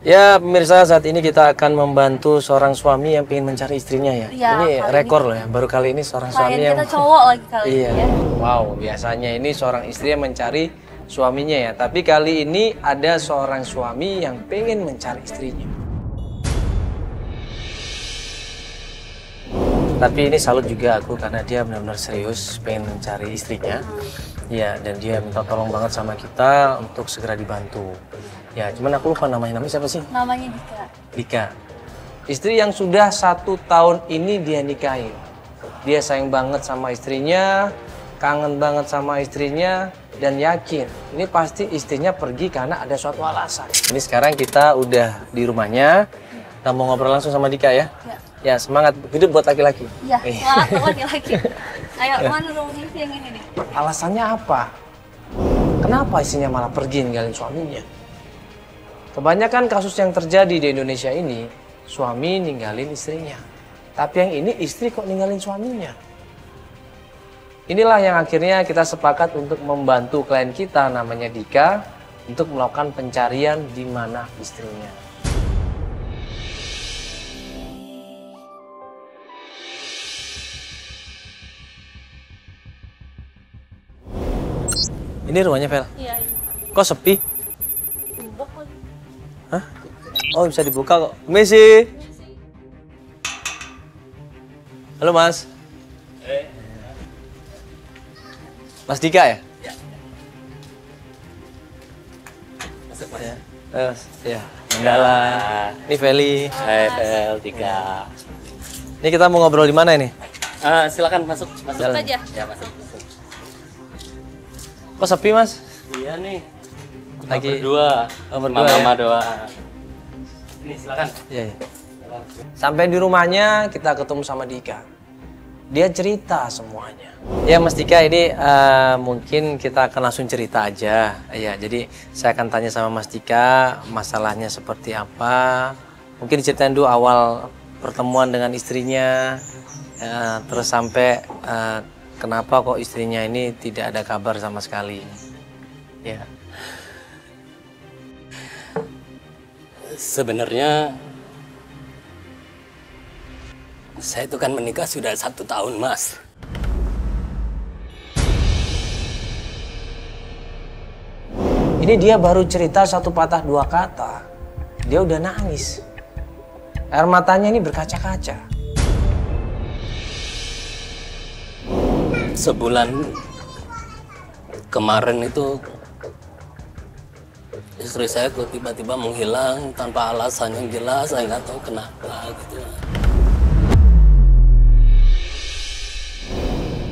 Ya, pemirsa, saat ini kita akan membantu seorang suami yang ingin mencari istrinya ya. Ini rekor loh ya, baru kali ini seorang suami yang... kita cowok lagi kali iya. ini ya. Wow, biasanya ini seorang istri yang mencari suaminya ya. Tapi kali ini ada seorang suami yang pengen mencari istrinya. Tapi ini salut juga aku karena dia benar-benar serius pengen mencari istrinya. Ya, dan dia minta tolong banget sama kita untuk segera dibantu. Ya, cuman aku lupa namanya. Namanya siapa sih? Namanya Dika. Dika. Istri yang sudah 1 tahun ini dia nikahin. Dia sayang banget sama istrinya, kangen banget sama istrinya, dan yakin ini pasti istrinya pergi karena ada suatu alasan. Ini sekarang kita udah di rumahnya. Kita mau ngobrol langsung sama Dika ya. Ya, semangat hidup buat laki-laki. Iya, semangat buat laki-laki. Ayo, mana rumahnya yang ini nih? Alasannya apa? Kenapa istrinya malah pergi ninggalin suaminya? Kebanyakan kasus yang terjadi di Indonesia ini, suami ninggalin istrinya. Tapi yang ini istri kok ninggalin suaminya. Inilah yang akhirnya kita sepakat untuk membantu klien kita namanya Dika untuk melakukan pencarian di mana istrinya. Ini rumahnya, Vel? Iya. Kok sepi? Bubuk lagi. Hah? Oh, bisa dibuka kok. Messi. Halo, Mas. Mas Dika ya? Ya. Masuk, Mas. Ya. Mandala. Ini Feli. Hai, Vel, Dika. Ini kita mau ngobrol di mana ini? Silakan masuk. Jalan. Aja. Ya, masuk. Kok sepi, Mas? Iya nih. Lagi berdua. Oh, berdua Mama ya? doang. Ini silakan. Iya. Sampai di rumahnya kita ketemu sama Dika. Dia cerita semuanya. Ya, Mas Dika, ini mungkin kita akan langsung cerita aja. Ya, jadi saya akan tanya sama Mas Dika masalahnya seperti apa. Mungkin diceritain dulu awal pertemuan dengan istrinya, terus sampai kenapa kok istrinya ini tidak ada kabar sama sekali. Ya. Sebenarnya saya itu kan menikah sudah 1 tahun, Mas. Ini dia baru cerita 1 patah 2 kata. Dia udah nangis. Air matanya ini berkaca-kaca. Sebulan kemarin itu istri saya kok tiba-tiba menghilang tanpa alasan yang jelas. Saya nggak tahu kenapa gitu.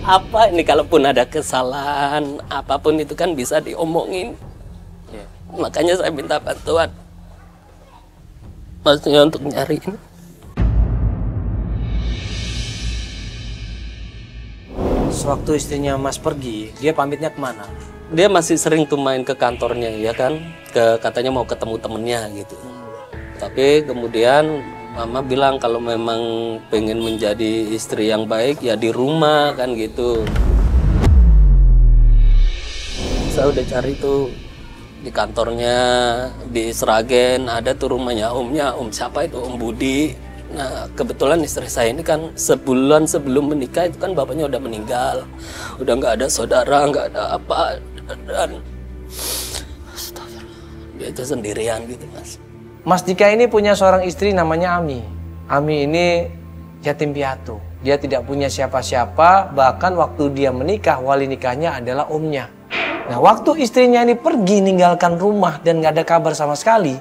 Apa ini, kalaupun ada kesalahan apapun itu kan bisa diomongin. Makanya saya minta bantuan maksudnya untuk nyariin. Sewaktu istrinya Mas pergi, dia pamitnya kemana? Dia masih sering tuh main ke kantornya ya kan, katanya mau ketemu temennya gitu. Tapi kemudian Mama bilang kalau memang pengen menjadi istri yang baik ya di rumah kan gitu. Saya udah cari tuh di kantornya di Sragen, ada tuh rumahnya Om siapa itu, Om Budi. Nah, kebetulan istri saya ini kan sebulan sebelum menikah itu kan bapaknya udah meninggal. Udah nggak ada saudara, nggak ada apa. Dan dia itu sendirian gitu, Mas. Mas Dika ini punya seorang istri namanya Ami. Ami ini yatim piatu. Dia tidak punya siapa-siapa, bahkan waktu dia menikah, wali nikahnya adalah omnya. Nah, waktu istrinya ini pergi ninggalkan rumah dan nggak ada kabar sama sekali,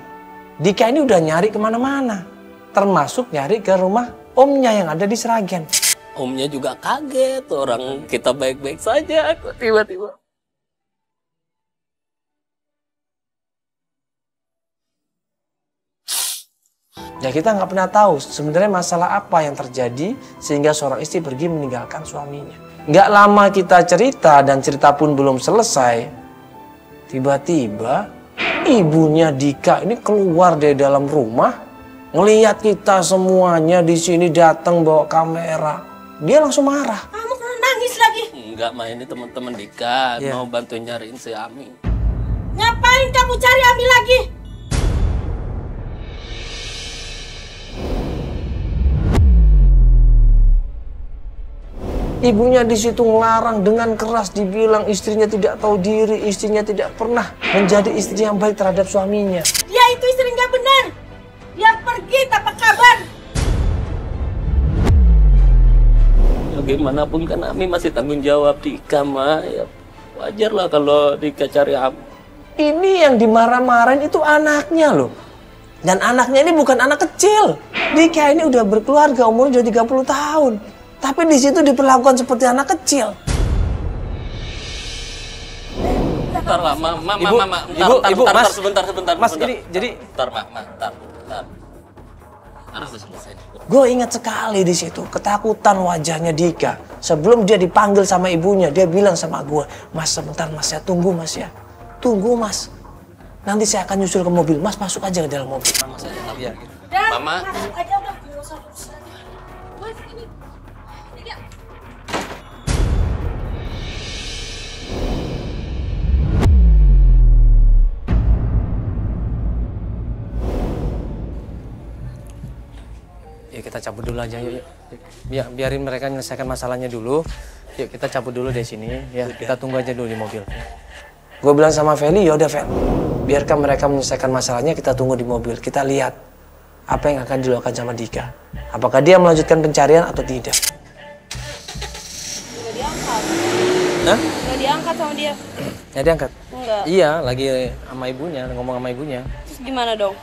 Dika ini udah nyari kemana-mana. Termasuk nyari ke rumah omnya yang ada di Sragen. Omnya juga kaget, orang kita baik-baik saja, kok tiba-tiba. Ya, kita nggak pernah tahu sebenarnya masalah apa yang terjadi sehingga seorang istri pergi meninggalkan suaminya. Nggak lama kita cerita dan cerita pun belum selesai, tiba-tiba ibunya Dika ini keluar dari dalam rumah, ngelihat kita semuanya di sini datang bawa kamera. Dia langsung marah. Kamu kena nangis lagi. Enggak, main ini teman-teman Dika Ya. mau bantu nyariin si Ami. Ngapain kamu cari Ami lagi? Ibunya di situ ngelarang dengan keras, dibilang istrinya tidak tahu diri, istrinya tidak pernah menjadi istri yang baik terhadap suaminya. Dia itu istri nggak benar. Dia pergi tanpa kabar. Ya gimana pun kan Ami masih tanggung jawab Dika, Ma. Ya wajar lah kalau Dika cari Ami. Ini yang dimarah-marahin itu anaknya loh. Dan anaknya ini bukan anak kecil. Dika ini udah berkeluarga, umurnya udah 30 tahun. Tapi di situ diperlakukan seperti anak kecil. Bentar lah, Ibu, Mas. Sebentar. Mas, ini jadi... Bentar. Harus selesai. Gue ingat sekali di situ ketakutan wajahnya Dika. Sebelum dia dipanggil sama ibunya, dia bilang sama gue, Mas sebentar Mas ya, tunggu Mas ya. Tunggu Mas. Nanti saya akan nyusul ke mobil. Mas masuk aja ke dalam mobil. Mama saya tahu ya. Gitu. Dan Mama. masuk aja udah. Nggak usah urusan. Mas, ini. Tiga. Ya kita cabut dulu aja yuk. Biarin mereka menyelesaikan masalahnya dulu. Yuk kita cabut dulu dari sini. Ya kita tunggu aja dulu di mobil. Gue bilang sama Feli, yaudah Fel. Biarkan mereka menyelesaikan masalahnya, kita tunggu di mobil. Kita lihat apa yang akan dilakukan sama Dika. Apakah dia melanjutkan pencarian atau tidak. Nggak diangkat. Hah? Nggak diangkat sama dia. Ya diangkat? Enggak. Iya, lagi sama ibunya, ngomong sama ibunya. Terus gimana dong?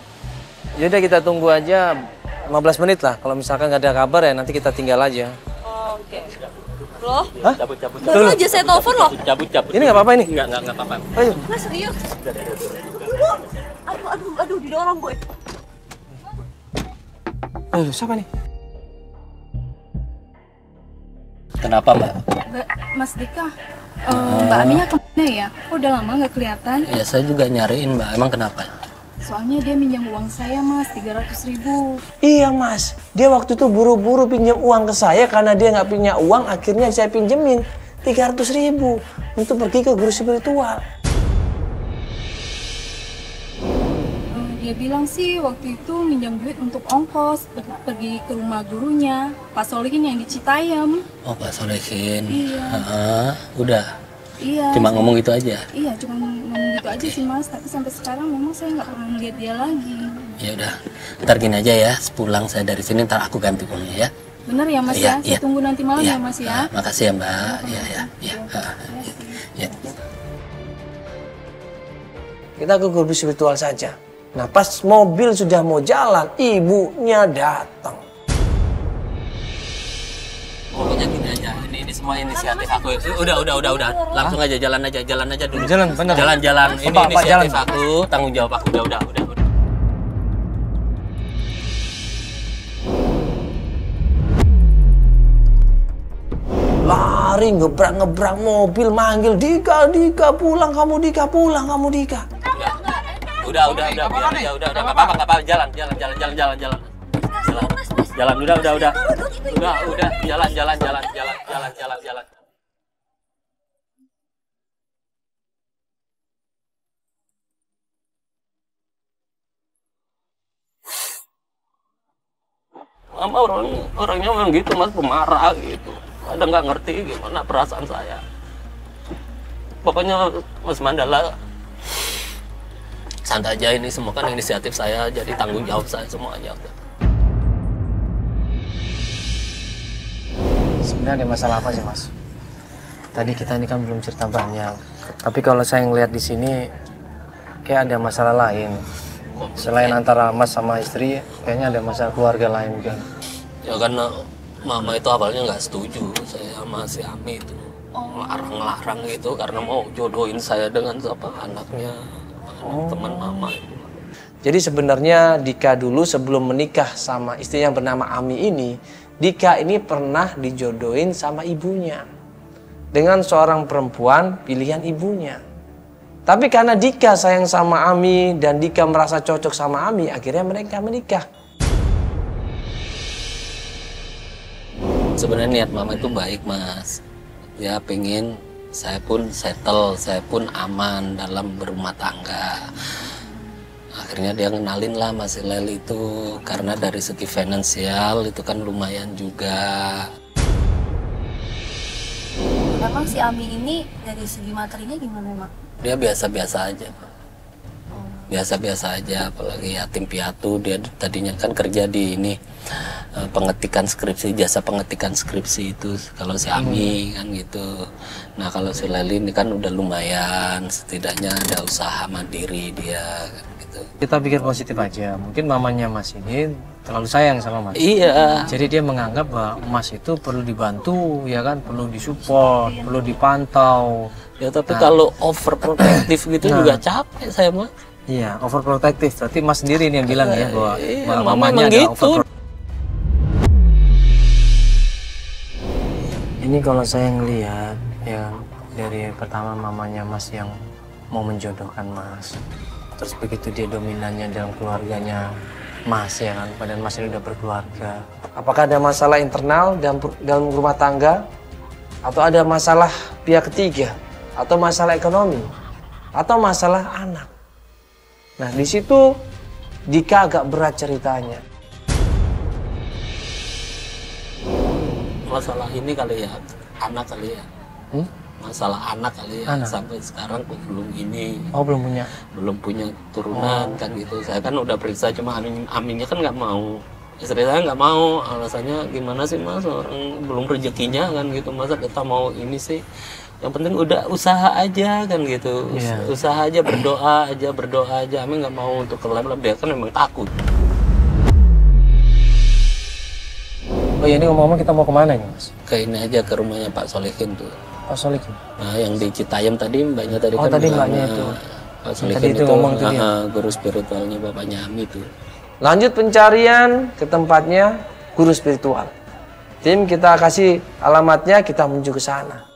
Yaudah kita tunggu aja 15 menit lah. Kalau misalkan nggak ada kabar ya nanti kita tinggal aja. Oh, oke. Loh? Hah? Cabut. Baru aja saya telepon loh. Cabut. Ini nggak apa-apa ini? Enggak apa-apa. Ayo. Mas, serius? Aduh, didorong gue. Ayo, siapa nih? Kenapa, Mbak? Mas Dika, Mbak Aminya kemana ya? Kok udah lama nggak kelihatan? Ya saya juga nyariin, Mbak. Emang kenapa? Soalnya dia minjam uang saya, Mas, 300.000. Iya mas, dia waktu itu buru-buru pinjam uang ke saya karena dia nggak punya uang, akhirnya saya pinjemin 300.000 untuk pergi ke guru spiritual. Dia bilang sih waktu itu minjam duit untuk ongkos pergi ke rumah gurunya, Pak Solihin yang di Citayam. Oh, Pak Solehin. Iya. Udah. Iya. Cuma ngomong gitu aja. Iya, cuma ngomong gitu aja sih Mas. Tapi sampai sekarang memang saya nggak pernah melihat dia lagi. Ya udah. Ntar gini aja ya. Sepulang saya dari sini ntar aku ganti uangnya ya. Bener ya Mas Iya, ya? Saya iya. tunggu nanti malam Iya. ya Mas ya. Makasih ya Mbak. Iya. Ya. Kita ke guru spiritual saja. Nah pas mobil sudah mau jalan, ibunya datang. Pokoknya gini aja. Ini semua inisiatif aku. Udah. Langsung aja jalan aja dulu. Jalan, bener. Jalan. Ini Apa, inisiatif jalan. aku, tanggung jawab aku. Udah. Lari ngebrak mobil manggil Dika pulang kamu Dika. Udah, nggak apa-apa, jalan, udah, jalan. Mama orangnya memang gitu mas, pemarah gitu, kadang nggak ngerti gimana perasaan saya. Pokoknya Mas Mandala santai aja, ini semua kan inisiatif saya, jadi tanggung jawab saya semuanya. Sebenarnya ada masalah apa sih mas? Tadi kita ini kan belum cerita banyak. Tapi kalau saya ngeliat di sini kayak ada masalah lain. Selain antara mas sama istri, kayaknya ada masalah keluarga lain juga. Ya karena mama itu awalnya nggak setuju saya sama si Ami itu, ngelarang gitu karena mau jodohin saya dengan siapa anaknya teman mama itu. Jadi sebenarnya Dika dulu sebelum menikah sama istri yang bernama Ami ini, Dika ini pernah dijodohin sama ibunya dengan seorang perempuan pilihan ibunya. Tapi karena Dika sayang sama Ami dan Dika merasa cocok sama Ami, akhirnya mereka menikah. Sebenarnya niat mama itu baik mas, dia pengen saya pun settle, saya pun aman dalam berumah tangga. Akhirnya dia ngenalin lah Mas Hilal itu, karena dari segi finansial itu kan lumayan juga. Emang si Ami ini dari segi materinya gimana emang? Dia biasa-biasa aja, Pak. Biasa-biasa aja, apalagi yatim piatu. Dia tadinya kan kerja di ini pengetikan skripsi, jasa pengetikan skripsi itu kalau si Ami kan gitu. Nah kalau si Leli ini kan udah lumayan, setidaknya ada usaha mandiri dia kan gitu. Kita pikir positif aja. Mungkin mamanya Mas ini terlalu sayang sama Mas. Iya. Jadi dia menganggap bahwa Mas itu perlu dibantu, ya kan, perlu disupport, perlu dipantau. Ya tapi kalau overprotective gitu juga capek saya mah. Iya, overprotective. Berarti Mas sendiri ini yang bilang ya bahwa Mama mamanya emang ada gitu. Ini kalau saya ngelihat ya dari pertama mamanya Mas yang mau menjodohkan Mas. Terus begitu dia dominannya dalam keluarganya Mas ya kan, padahal Mas ini udah berkeluarga. Apakah ada masalah internal dalam rumah tangga? Atau ada masalah pihak ketiga? Atau masalah ekonomi? Atau masalah anak? Nah, di situ Dika agak berat ceritanya. Masalah ini kali ya, anak kali ya. Masalah anak kali ya. Anak. Sampai sekarang kok belum ini. Oh, belum punya. Belum punya turunan kan gitu. Saya kan udah periksa, cuma Aminnya kan nggak mau. Istri saya nggak mau, alasannya gimana sih Mas, orang belum rezekinya kan gitu, masa kita mau ini sih. Yang penting udah usaha aja kan gitu. Usaha aja, berdoa aja. Amin nggak mau untuk kelab-lab, dia kan memang takut. Oh ya, ini ngomong-ngomong kita mau kemana nih Mas? Ke ini aja, ke rumahnya Pak Solihin tuh. Pak Solihin. Nah yang di Citayam tadi mbaknya tadi Oh, kan tadi bilang, mbaknya itu. Pak Solihin Tadi itu ngomong tuh dia. guru spiritualnya bapaknya Ami tuh. Lanjut pencarian ke tempatnya guru spiritual. Tim kita kasih alamatnya, kita menuju ke sana.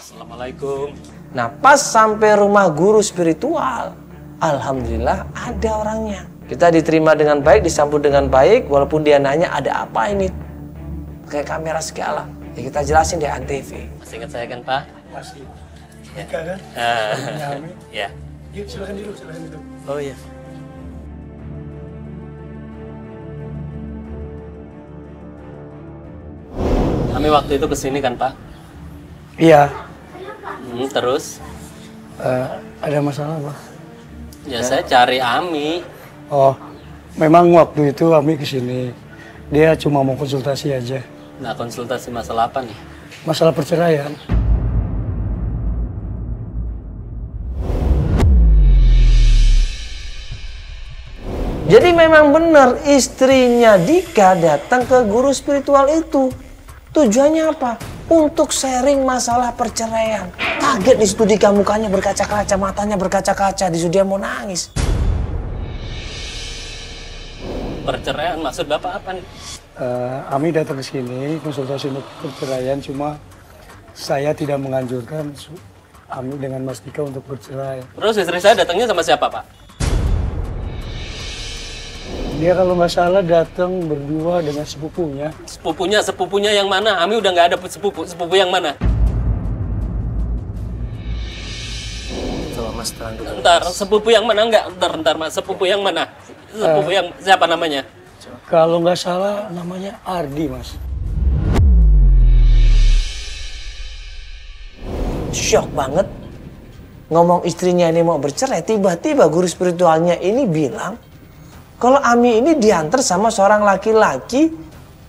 Assalamualaikum. Nah, pas sampai rumah guru spiritual, alhamdulillah ada orangnya. Kita diterima dengan baik, disambut dengan baik, walaupun dia nanya ada apa ini? Pakai kamera segala. Ya, kita jelasin di Antv. Masih ingat saya kan Pak? Masih. Ya. Kan? Ami. Ya. Yuk silakan duduk. Oh iya. Kami waktu itu kesini kan Pak? Iya. Terus? Ada masalah apa? Ya saya cari Ami. Oh, memang waktu itu Ami kesini. Dia cuma mau konsultasi aja. Nah konsultasi masalah apa nih? Masalah perceraian. Jadi memang benar istrinya Dika datang ke guru spiritual itu. Tujuannya apa? Untuk sharing masalah perceraian. Kaget di situ Dika, mukanya berkaca-kaca, matanya berkaca-kaca, di situ dia mau nangis. Perceraian maksud Bapak apa nih? Ami datang ke sini konsultasi untuk perceraian, cuma saya tidak menganjurkan Ami dengan Mas Dika untuk bercerai. Terus istri saya datangnya sama siapa Pak? Dia kalau nggak salah datang berdua dengan sepupunya. Sepupunya yang mana? Ami udah nggak ada sepupu yang mana? Coba Mas terang dulu. Ntar, sepupu yang mana? Ntar Mas, sepupu yang mana? Sepupu yang siapa namanya? Kalau nggak salah namanya Ardi, Mas. Shock banget. Ngomong istrinya ini mau bercerai, tiba-tiba guru spiritualnya ini bilang kalau Ami ini diantar sama seorang laki-laki,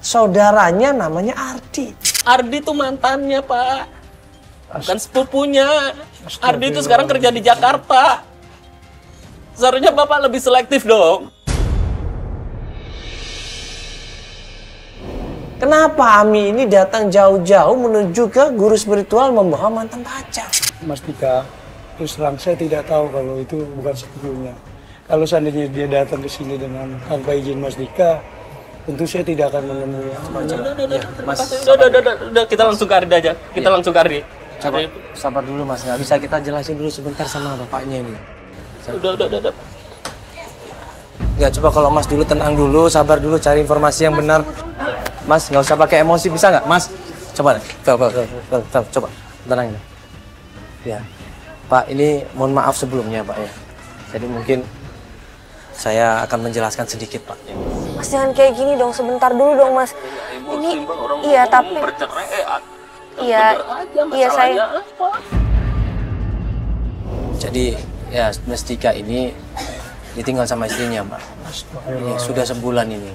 saudaranya namanya Ardi. Ardi tuh mantannya Pak, bukan sepupunya. Ardi itu sekarang kerja di Jakarta. Seharusnya Bapak lebih selektif dong. Kenapa Ami ini datang jauh-jauh menuju ke guru spiritual membawa mantan pacar? Mas Dika, terus terang saya tidak tahu kalau itu bukan sepupunya. Kalau seandainya dia datang ke sini dengan tanpa izin Mas Dika, tentu saya tidak akan menemui Mas, Udah, kita langsung ke Ardi aja. Kita langsung ke Ardi. coba sabar dulu Mas, nggak bisa kita jelasin dulu sebentar sama bapaknya ini. Udah. Ya coba kalau Mas dulu tenang dulu, sabar dulu, cari informasi yang benar. Mas nggak usah pakai emosi, bisa nggak Mas? Coba tenang ya. Pak, ini mohon maaf sebelumnya Pak ya. Jadi mungkin saya akan menjelaskan sedikit Pak. Mas jangan kayak gini dong, sebentar dulu dong Mas. Ini iya tapi iya saya. Jadi ya Mas Dika ini ditinggal sama istrinya Mbak. Ya, sudah sebulan ini.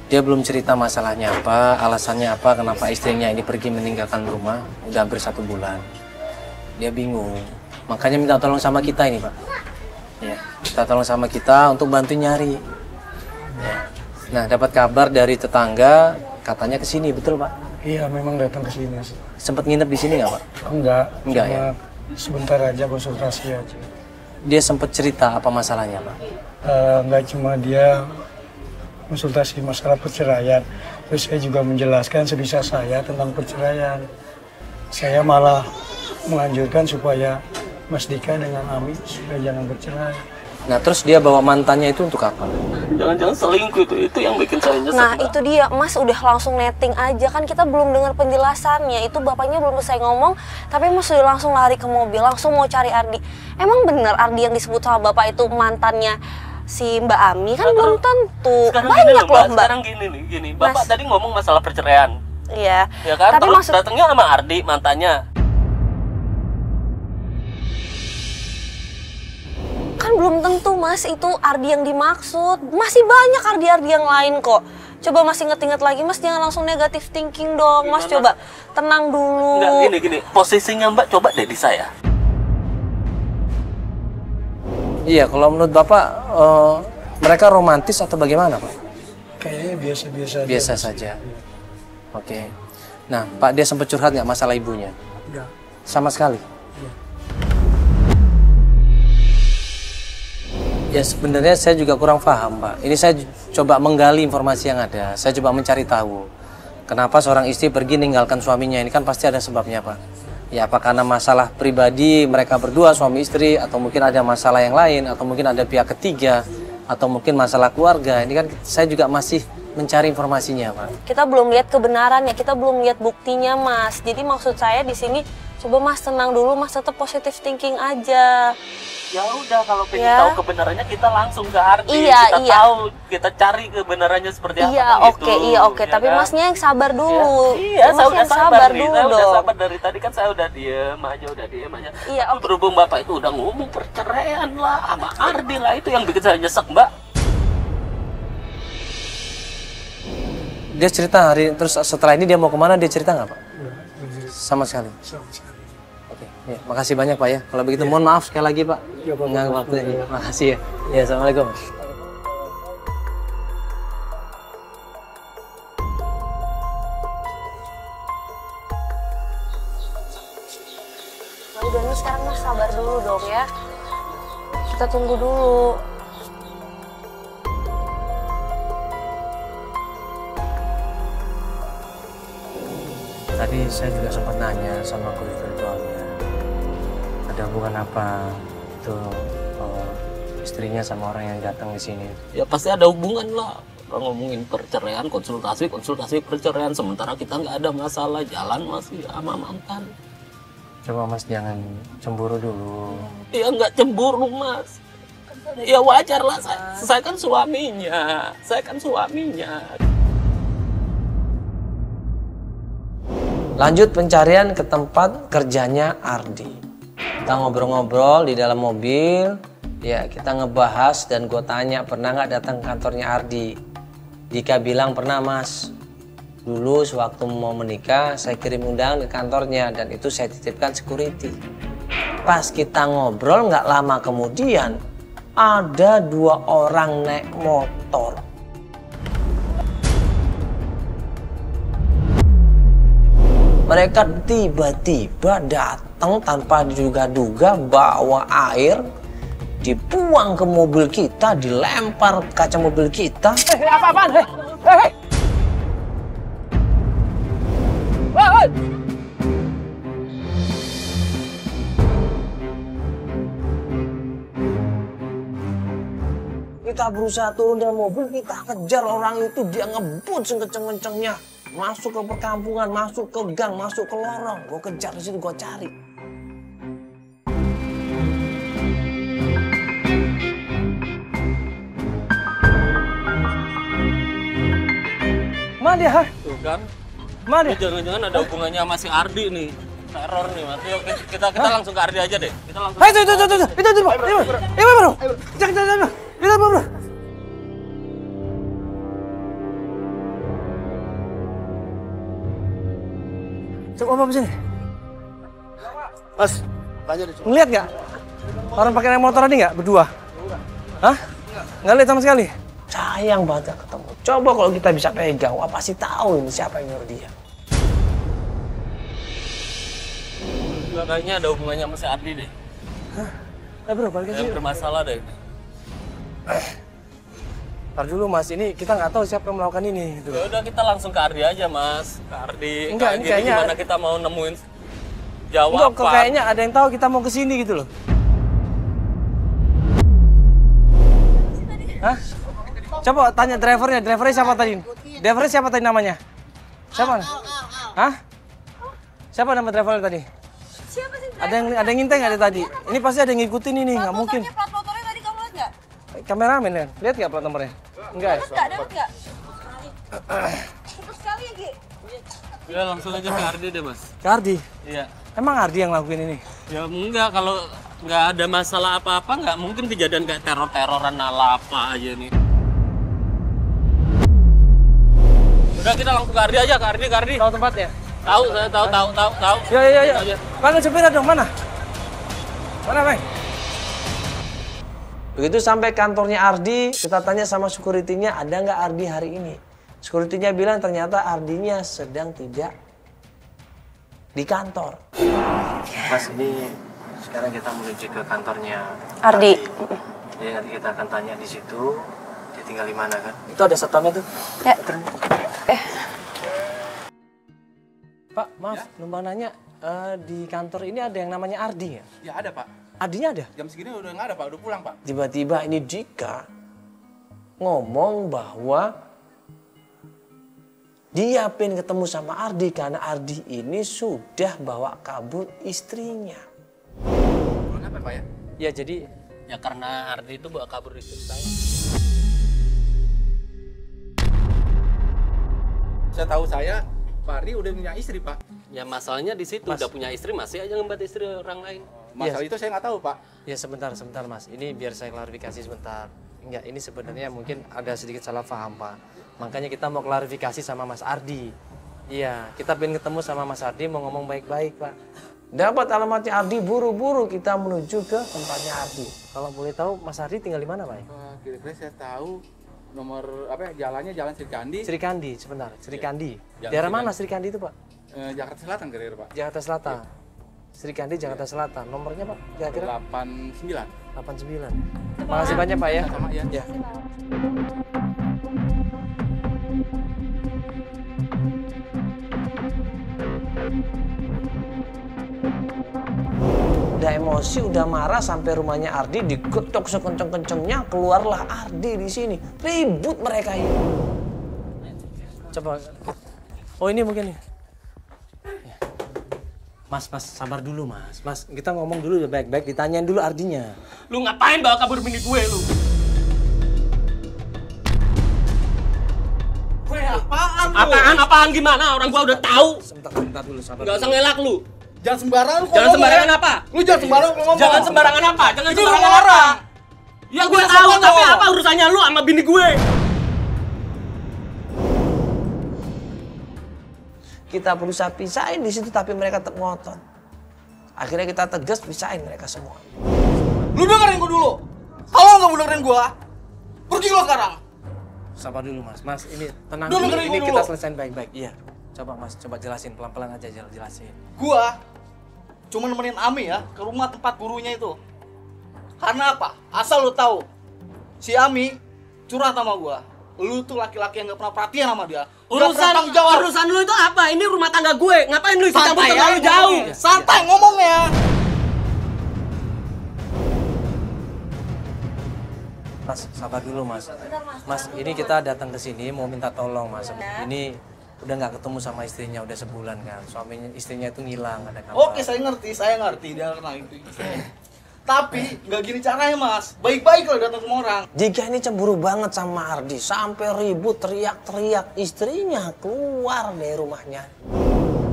Dia belum cerita masalahnya apa, alasannya apa, kenapa istrinya ini pergi meninggalkan rumah. Udah hampir 1 bulan. Dia bingung. Makanya minta tolong sama kita ini Pak. Ya, minta tolong sama kita untuk bantu nyari. Ya. Nah, dapat kabar dari tetangga, katanya ke sini, betul Pak? Iya, memang datang ke sini. Sempat nginep di sini nggak Pak? Enggak Enggak, cuma ya? sebentar aja konsultasi aja. Dia sempat cerita apa masalahnya Pak? Enggak cuma dia konsultasi masalah perceraian, terus saya juga menjelaskan sebisa saya tentang perceraian. Saya malah menganjurkan supaya Mas Dika dengan Ami supaya jangan bercerai. Nah, terus dia bawa mantannya itu untuk apa? Jangan-jangan selingkuh itu yang bikin saya nyesek. Nah itu dia, Mas udah langsung netting aja, kan kita belum dengar penjelasannya. Itu bapaknya belum selesai ngomong, tapi Mas udah langsung lari ke mobil, langsung mau cari Ardi. Emang bener Ardi yang disebut sama bapak itu mantannya si Mbak Ami? Kan belum tentu. Banyak loh Mbak. Sekarang gini. Bapak Mas. tadi ngomong masalah perceraian. Iya. Ya kan? Tapi Terus maksud datangnya sama Ardi, mantannya. kan belum tentu Mas itu Ardi yang dimaksud. Masih banyak Ardi-Ardi yang lain kok. Coba Mas inget-inget lagi, Mas jangan langsung negatif thinking dong. Mas coba tenang dulu. Enggak, gini. Posisinya Mbak coba deh di saya. Iya, kalau menurut Bapak mereka romantis atau bagaimana Pak? Kayaknya biasa-biasa aja. Biasa saja. Oke. Nah, Pak dia sempat curhat nggak masalah ibunya? Enggak. Sama sekali? Ya sebenarnya saya juga kurang paham Pak. Ini saya coba menggali informasi yang ada. Saya coba mencari tahu. Kenapa seorang istri pergi meninggalkan suaminya? Ini kan pasti ada sebabnya Pak. Ya apa karena masalah pribadi mereka berdua suami istri, atau mungkin ada masalah yang lain, atau mungkin ada pihak ketiga, atau mungkin masalah keluarga. Ini kan saya juga masih mencari informasinya Pak. Kita belum lihat kebenarannya, kita belum lihat buktinya Mas. Jadi maksud saya di sini coba Mas tenang dulu, Mas tetap positive thinking aja. Ya udah, kalau pengen Ya. tahu kebenarannya kita langsung ke Ardi. Iya, kita iya. tahu, kita cari kebenarannya seperti apa. Iya, kan oke, gitu, iya oke. ya Tapi kan? Masnya yang sabar dulu. Iya, saya Mas udah yang sabar nih. dulu Saya udah dong. sabar dari tadi kan saya udah diem aja. Iya, Tapi oke. berhubung Bapak itu udah ngomong perceraian lah sama Ardi lah, itu yang bikin saya nyesek Mbak. Dia cerita hari terus setelah ini dia mau kemana, dia cerita nggak Pak? Sama sekali. Oke, ya, makasih banyak Pak ya. Kalau begitu mohon maaf sekali lagi Pak. Ya, Pak. Nggak waktu ini. Makasih ya. Ya, assalamualaikum. Ya udah nih sekarang Mas sabar dulu dong ya. Kita tunggu dulu. Tadi saya juga sempat nanya sama guru virtualnya. Ada hubungan apa itu istrinya sama orang yang datang di sini? Ya pasti ada hubungan lah. Orang ngomongin perceraian, konsultasi perceraian, sementara kita nggak ada masalah, jalan masih sama mantan. Coba Mas jangan cemburu dulu. Ya nggak cemburu Mas. Ya wajar lah, saya kan suaminya. Lanjut pencarian ke tempat kerjanya Ardi. Kita ngobrol-ngobrol di dalam mobil. Ya kita ngebahas dan gue tanya pernah nggak datang ke kantornya Ardi. Dika bilang pernah Mas. Dulu sewaktu mau menikah saya kirim undangan ke kantornya dan itu saya titipkan security. Pas kita ngobrol nggak lama kemudian ada 2 orang naik motor. Mereka tiba-tiba datang tanpa diduga-duga bawa air dibuang ke mobil kita, dilempar kaca mobil kita. Apa-apaan? Kita berusaha turun dari mobil, kita kejar orang itu, dia ngebut sekenceng-kencengnya. Masuk ke perkampungan, masuk ke gang, masuk ke lorong. Gue kejar di situ, gue cari. Mana dia? Tuh kan. Mana dia? Jangan-jangan ada hubungannya sama si Ardi nih. Teror nih, Mas. Yuk, kita langsung ke Ardi aja deh. Kita langsung. Itu, bro. Jangan, itu, bro. Coba apa sini? Mas, tanya deh. Ngeliat nggak? Orang pakai naik motor tadi nggak? Berdua? Hah? Nggak lihat sama sekali? Sayang banget gak ketemu. Coba kalau kita bisa pegang, wah pasti tahu ini siapa yang nyuruh dia. Kayaknya ada hubungannya sama si Ardi deh. Hah? Bro, balik aja. Bermasalah deh. Ntar dulu Mas, ini kita nggak tahu siapa yang melakukan ini. Gitu. Ya udah kita langsung ke Ardi aja Mas. Ke Ardi. Enggak, ini kayaknya gimana kita mau nemuin jawaban? Enggak, kok kayaknya ada yang tahu kita mau ke sini gitu loh. Hah? Coba tanya drivernya siapa tadi? Drivernya siapa tadi namanya? Siapa? Hah? Siapa nama drivernya tadi? Siapa sih? Ada yang nginteng ada tadi. Ini pasti ada yang ngikutin ini, nggak mungkin. Plat motornya tadi kamu lihat nggak? Kameramen kan? Lihat nggak plat nomornya? Enggak ya? Dapat nggak? Cepet sekali ya, Gi. Ya langsung aja ke Ardi deh Mas. Ke Ardi? Iya. Emang Ardi yang ngelakuin ini? Ya enggak, kalau nggak ada masalah apa-apa nggak mungkin kejadian kayak teror-teroran ala apa aja nih. Udah kita langsung ke Ardi aja, ke Ardi. Tahu tempatnya? Tahu, saya tahu. Ya. Panggil supirnya dong, mana? Mana, Bang? Begitu sampai kantornya Ardi, kita tanya sama security-nya, ada nggak Ardi hari ini? Security-nya bilang ternyata Ardinya sedang tidak di kantor. Mas, ini sekarang kita menuju ke kantornya Ardi. Jadi nanti kita akan tanya di situ, dia tinggal di mana kan? Itu ada satpamnya tuh. Ya. Pak, maaf, numpang nanya, di kantor ini ada yang namanya Ardi ya? Ya ada Pak. Ardinya ada? Jam segini udah nggak ada Pak, udah pulang Pak. Tiba-tiba ini Dika ngomong bahwa dia pengen ketemu sama Ardi karena Ardi ini sudah bawa kabur istrinya. Kenapa Pak ya? Ya jadi Ya karena Ardi itu bawa kabur istri saya. Saya Pak Ardi udah punya istri Pak. Ya masalahnya di situ, udah punya istri masih aja ngembat istri orang lain. Masalah Yes. itu saya nggak tahu Pak. ya sebentar Mas, ini biar saya klarifikasi sebentar. Enggak, ini sebenarnya mungkin ada sedikit salah paham Pak. Makanya kita mau klarifikasi sama Mas Ardi. Iya, kita pengen ketemu sama Mas Ardi mau ngomong baik-baik Pak. Dapat alamatnya Ardi, buru-buru kita menuju ke tempatnya Ardi. Kalau boleh tahu Mas Ardi tinggal di mana Pak? Kira-kira saya tahu nomor apa ya, jalannya Jalan Sri Kandi. Sri Kandi, sebentar. Sri Kandi. Jalan Daerah Sri mana Kandi. Sri Kandi itu Pak? Jakarta Selatan kira-kira Pak. Jakarta Selatan. Sri Kandi, Jakarta Selatan. Nomornya Pak? Kira-kira 89. 89. Makasih banyak Pak ya. Sama ya. Ya. Udah emosi, udah marah sampai rumahnya Ardi digetok sekenceng-kencengnya, keluarlah Ardi di sini. Ribut mereka ini. Coba. Oh ini mungkin nih. Mas, sabar dulu Mas. Mas, kita ngomong dulu ya baik-baik, ditanyain dulu Ardinya. Lu ngapain bawa kabur bini gue lu? Apaan gimana? Orang gua udah tahu. Sebentar dulu, sabar. Enggak usah ngelak lu. Jangan sembarangan lu. Jangan sembarangan apa? Lu jangan sembarangan ngomong. Jangan sembarangan apa? Jangan Itu sembarangan rumah apa? orang. Ya gue tahu, tapi apa urusannya lu sama bini gue? Kita berusaha pisahin di situ tapi mereka tetap ngotot. Akhirnya kita tegas pisahin mereka semua. Lu dengerin gua dulu. Kalau nggak mau dengerin gua, pergi lo sekarang. Sabar dulu Mas. Mas ini tenang Dulu, dulu. dengerin Ini gua kita dulu. selesaiin baik-baik. Iya. Coba Mas, coba jelasin pelan-pelan aja jelasin. Gua cuma nemenin Ami ya ke rumah tempat gurunya itu. Karena apa? Asal lu tahu, si Ami curhat sama gua. Lu tuh laki-laki yang gak pernah perhatian sama dia. Urusan lu itu apa? Ini rumah tangga gue. Ngapain lu ikut campur terlalu jauh? Santai ngomongnya. Mas, sabar dulu mas. Mas, ini kita datang ke sini mau minta tolong mas. Ini udah nggak ketemu sama istrinya udah sebulan kan. Istrinya itu ngilang, ada kabar. Oke, saya ngerti dia kenal itu. Tapi nggak gini caranya mas. Baik-baik kalau datang sama orang. Jika ini cemburu banget sama Ardi, sampai ribut teriak-teriak istrinya keluar dari rumahnya.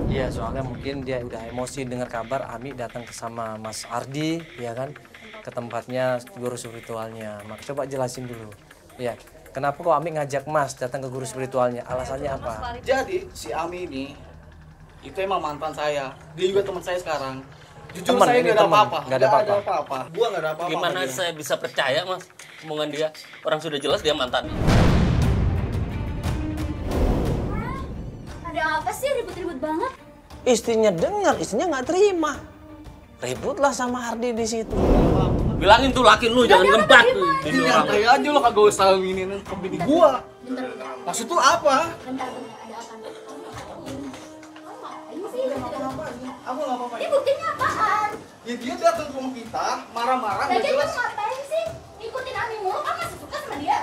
Iya, soalnya mungkin dia udah emosi dengar kabar Ami datang ke sama Mas Ardi, ya kan? Ke tempatnya guru spiritualnya. Maka coba jelasin dulu. Ya, kenapa kok Ami ngajak Mas datang ke guru spiritualnya? Alasannya apa? Jadi si Ami ini itu emang mantan saya. Dia juga teman saya sekarang. Jujur Temen, saya ini nggak ada temen. apa-apa. Nggak ada apa-apa. Gua nggak ada apa-apa. Gimana sama dia. saya bisa percaya mas omongan dia? Orang sudah jelas dia mantan. Ada apa sih ribut-ribut banget? Istrinya dengar, istrinya nggak terima. Ributlah sama Ardi di situ. Bilangin tuh laki lu jangan gembat tuh. Ini nyantai aja lo kagak usah nginin ke bini gua. Bentar. Maksud lu apa? Bentar, ada apa? Ini sih. Aku nggak apa-apa. Ini buktinya apaan? Ya dia datang ke rumah kita, marah-marah, nggak Lagian jelas. kamu ngapain sih? Ngikutin Ami mulu, kamu masih suka sama dia?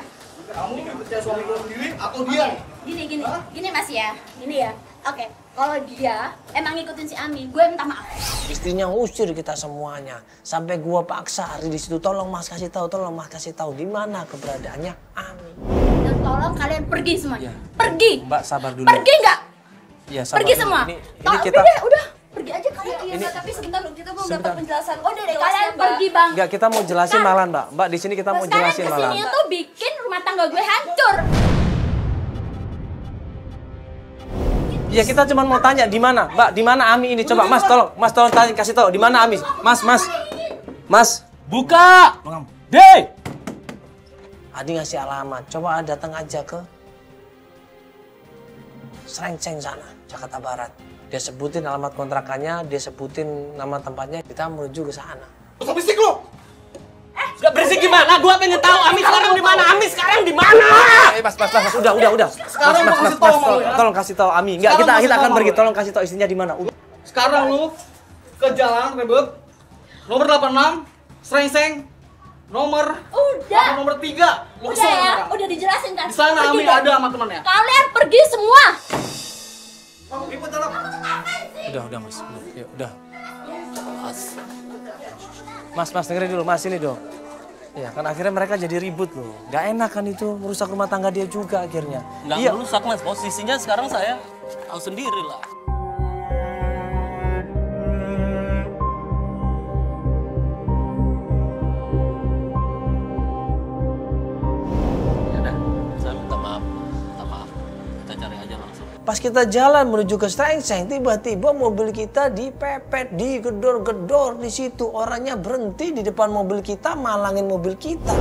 Kamu lebih percaya suami kamu sendiri atau dia? Gini mas ya, gini ya. Oke, kalau dia emang ngikutin si Ami, gue minta maaf. Istrinya ngusir kita semuanya. Sampai gua paksa Ardi di situ, tolong Mas kasih tahu di mana keberadaannya Ami. Dan tolong kalian pergi semuanya. Ya. Pergi. Mbak sabar dulu. Pergi nggak? Iya, sabar Pergi dulu. semua. Ini kita Udah, pergi aja kalian. Iya, Mbak, tapi sebentar loh, kita belum Sebentar. dapat penjelasan. Udah deh, kalian pergi bang. enggak, kita mau jelasin malahan, Mbak. Mbak, di sini kita mau Terus kalian jelasin malahan. kesini tuh bikin rumah tangga gue hancur. Ya kita cuma mau tanya di mana, Mbak, di mana Ami ini? Coba Mas tolong tanya, kasih tahu di mana Ami. Mas. Buka! Deh! Adi ngasih alamat. Coba datang aja ke Srengseng sana, Jakarta Barat. Dia sebutin alamat kontrakannya, dia sebutin nama tempatnya, kita menuju ke sana. Usah bisik lu! Gak berisik gimana? Gua pengen tahu Ami sekarang di mana? Ami sekarang di mana? Mas, udah. Sekarang gua kasih tahu sama lu ya. Tolong kasih tahu Ami. Enggak, Sekarang kita kasih akan tahu pergi. sama lu. Tolong kasih tahu istrinya di mana. Sekarang lu ke jalan Rebeb, nomor 86, Srengseng, nomor Udah. nomor 3. Lu Udah kesana ya, sekarang. udah dijelasin kan? Di sana Pergi Ami deh. ada sama temannya. Kalian pergi semua. Ribut dalam. Udah, Mas. Udah. Mas, dengerin dulu. Mas, ini dong. Ya, kan akhirnya mereka jadi ribut loh. Gak enak kan itu, merusak rumah tangga dia juga akhirnya. Nggak merusak mas, posisinya sekarang saya tahu sendiri lah. Yaudah, saya minta maaf. Kita cari aja langsung. Pas kita jalan menuju ke Srengseng, tiba-tiba mobil kita dipepet, digedor-gedor di situ. Orangnya berhenti di depan mobil kita, malangin mobil kita.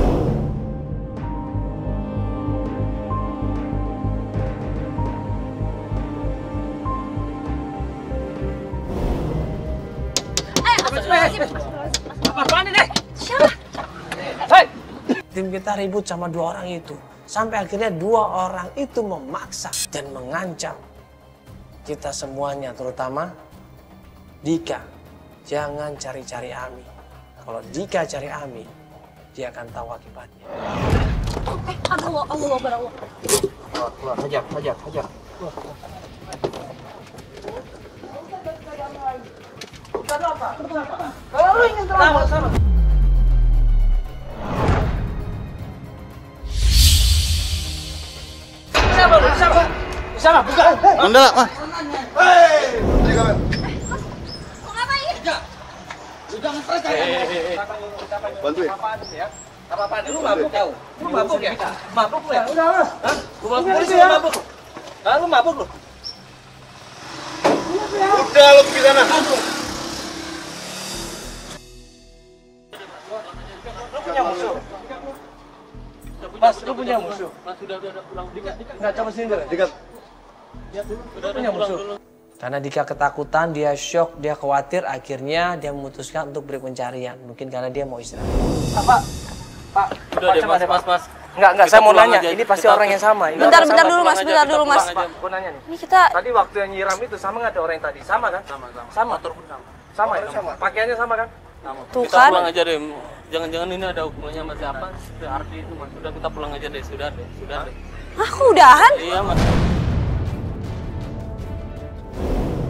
Tim kita ribut sama dua orang itu. Sampai akhirnya dua orang itu memaksa dan mengancam kita semuanya, terutama Dika. Jangan cari-cari Ami. Kalau Dika cari Ami, dia akan tahu akibatnya. Allah, Allah. Keluar, hajar. Kalau lu ingin selamat, sama. Siapa? Buka. Mandala, Mas. Bantu ya? Apa-apaan? Lu mabuk kau? Lu mabuk ya? Mabuk lu ya? Udah lah. Hah? Gua mabuk polisi lu mabuk. Hah? Lu mabuk lu? Udah lu pergi sana. Lu punya musuh? Mas, lu punya musuh? Mas udah pulang. Nggak, coba sini dulu. Dekat. Lu punya musuh? Karena Dika ketakutan, dia shock, dia khawatir, akhirnya dia memutuskan untuk beri pencarian. Mungkin karena dia mau istirahat. Pak, Udah deh, mas. Enggak, Kita saya mau pulang nanya. aja. Ini pasti Kita- orang yang sama. Ini Bentar, orang bentar sama. dulu mas, bentar dulu mas. Gue nanya nih. Ini kita Tadi waktu yang nyiram itu sama nggak ada orang yang tadi? Sama kan? Sama. Motor pun sama. Sama ya? Pakaiannya sama kan? tuh Kita kan. pulang aja deh. Jangan-jangan ini ada hubungannya sama siapa? Ardi itu mas. Udah kita pulang aja deh. Sudah deh. Hah, kok udahan? Iya mas.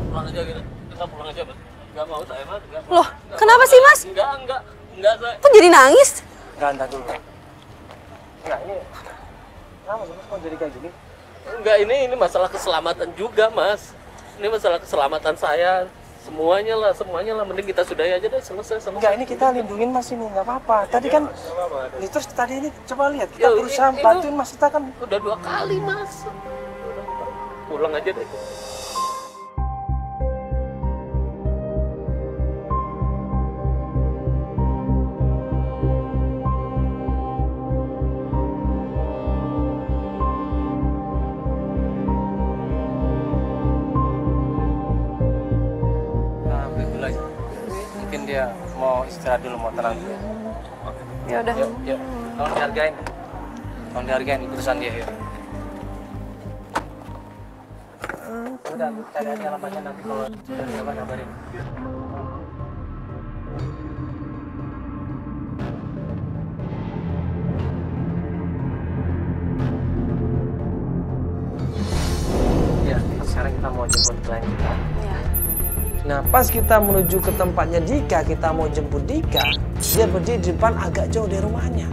Pulang aja gitu. Kita pulang aja mas. Enggak mau saya mas. Enggak. Loh, kenapa sih mas? Enggak saya. Kok jadi nangis? Enggak dulu. Enggak, ini kenapa sih mas kok jadi kayak gini? Enggak, ini masalah keselamatan juga mas. Ini masalah keselamatan saya. Semuanya lah. Mending kita sudahi aja deh, selesai. Enggak, ini kita lindungin mas ini, nggak apa-apa. Tadi kan, terus tadi ini coba lihat, kita Ya, berusaha itu- bantuin mas, kita kan. Udah 2 kali mas. Pulang aja deh. Nah, break dulu aja. Mungkin dia mau istirahat dulu, mau tenang dulu. Ya udah. Yuk, tolong dihargain. Tolong dihargain keputusan dia, yuk. Udah, cari aja alamatnya nanti kalau coba kabarin. Ya, sekarang kita mau jemput klien kita. Ya. Nah, pas kita menuju ke tempatnya Dika, kita mau jemput Dika, dia berdiri di depan agak jauh dari rumahnya.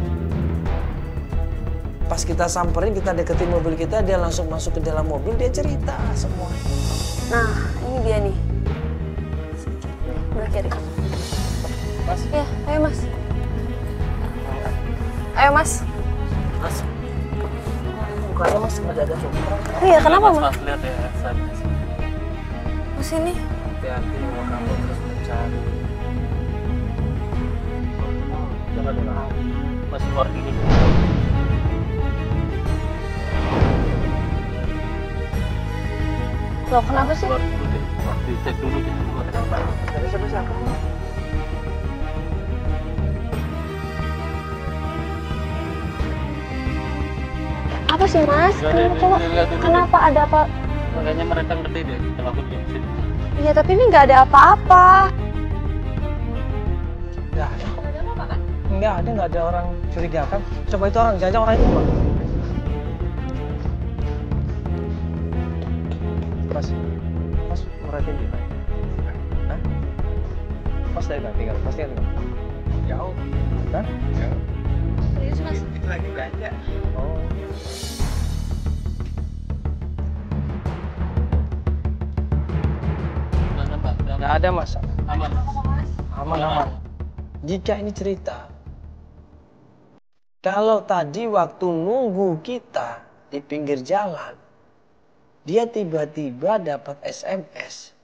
Pas kita samperin, kita deketin mobil kita, dia langsung masuk ke dalam mobil, dia cerita semua. Nah, ini dia nih. Belah kiri. Mas? Ya, ayo mas. Ayo mas. Mas, Mukanya mas ada sumpah. Iya, kenapa mas? mas lihat ya. Mas ini. Hati-hati mau kamu terus mencari. Jangan dulu. Mas keluar gini. Loh, kenapa sih? Keluar dulu deh. Dicek dulu deh. Dari siapa? Apa sih mas? Kenapa ada apa? Makanya mereka ngerti deh kalau aku di sini. Iya, tapi ini nggak ada apa-apa. Nggak ada orang curigakan. Coba itu orang, jangan orang itu bang. Mas merhatiin dia. Hah? Mas dari mana tinggal? Pasti tinggal. Jauh. Hah? Jauh. Serius mas? Itu lagi belanja. Oh. Mana Pak? Nggak ada masalah. Aman. Aman. Jika ini cerita, kalau tadi waktu nunggu kita di pinggir jalan, dia tiba-tiba dapat SMS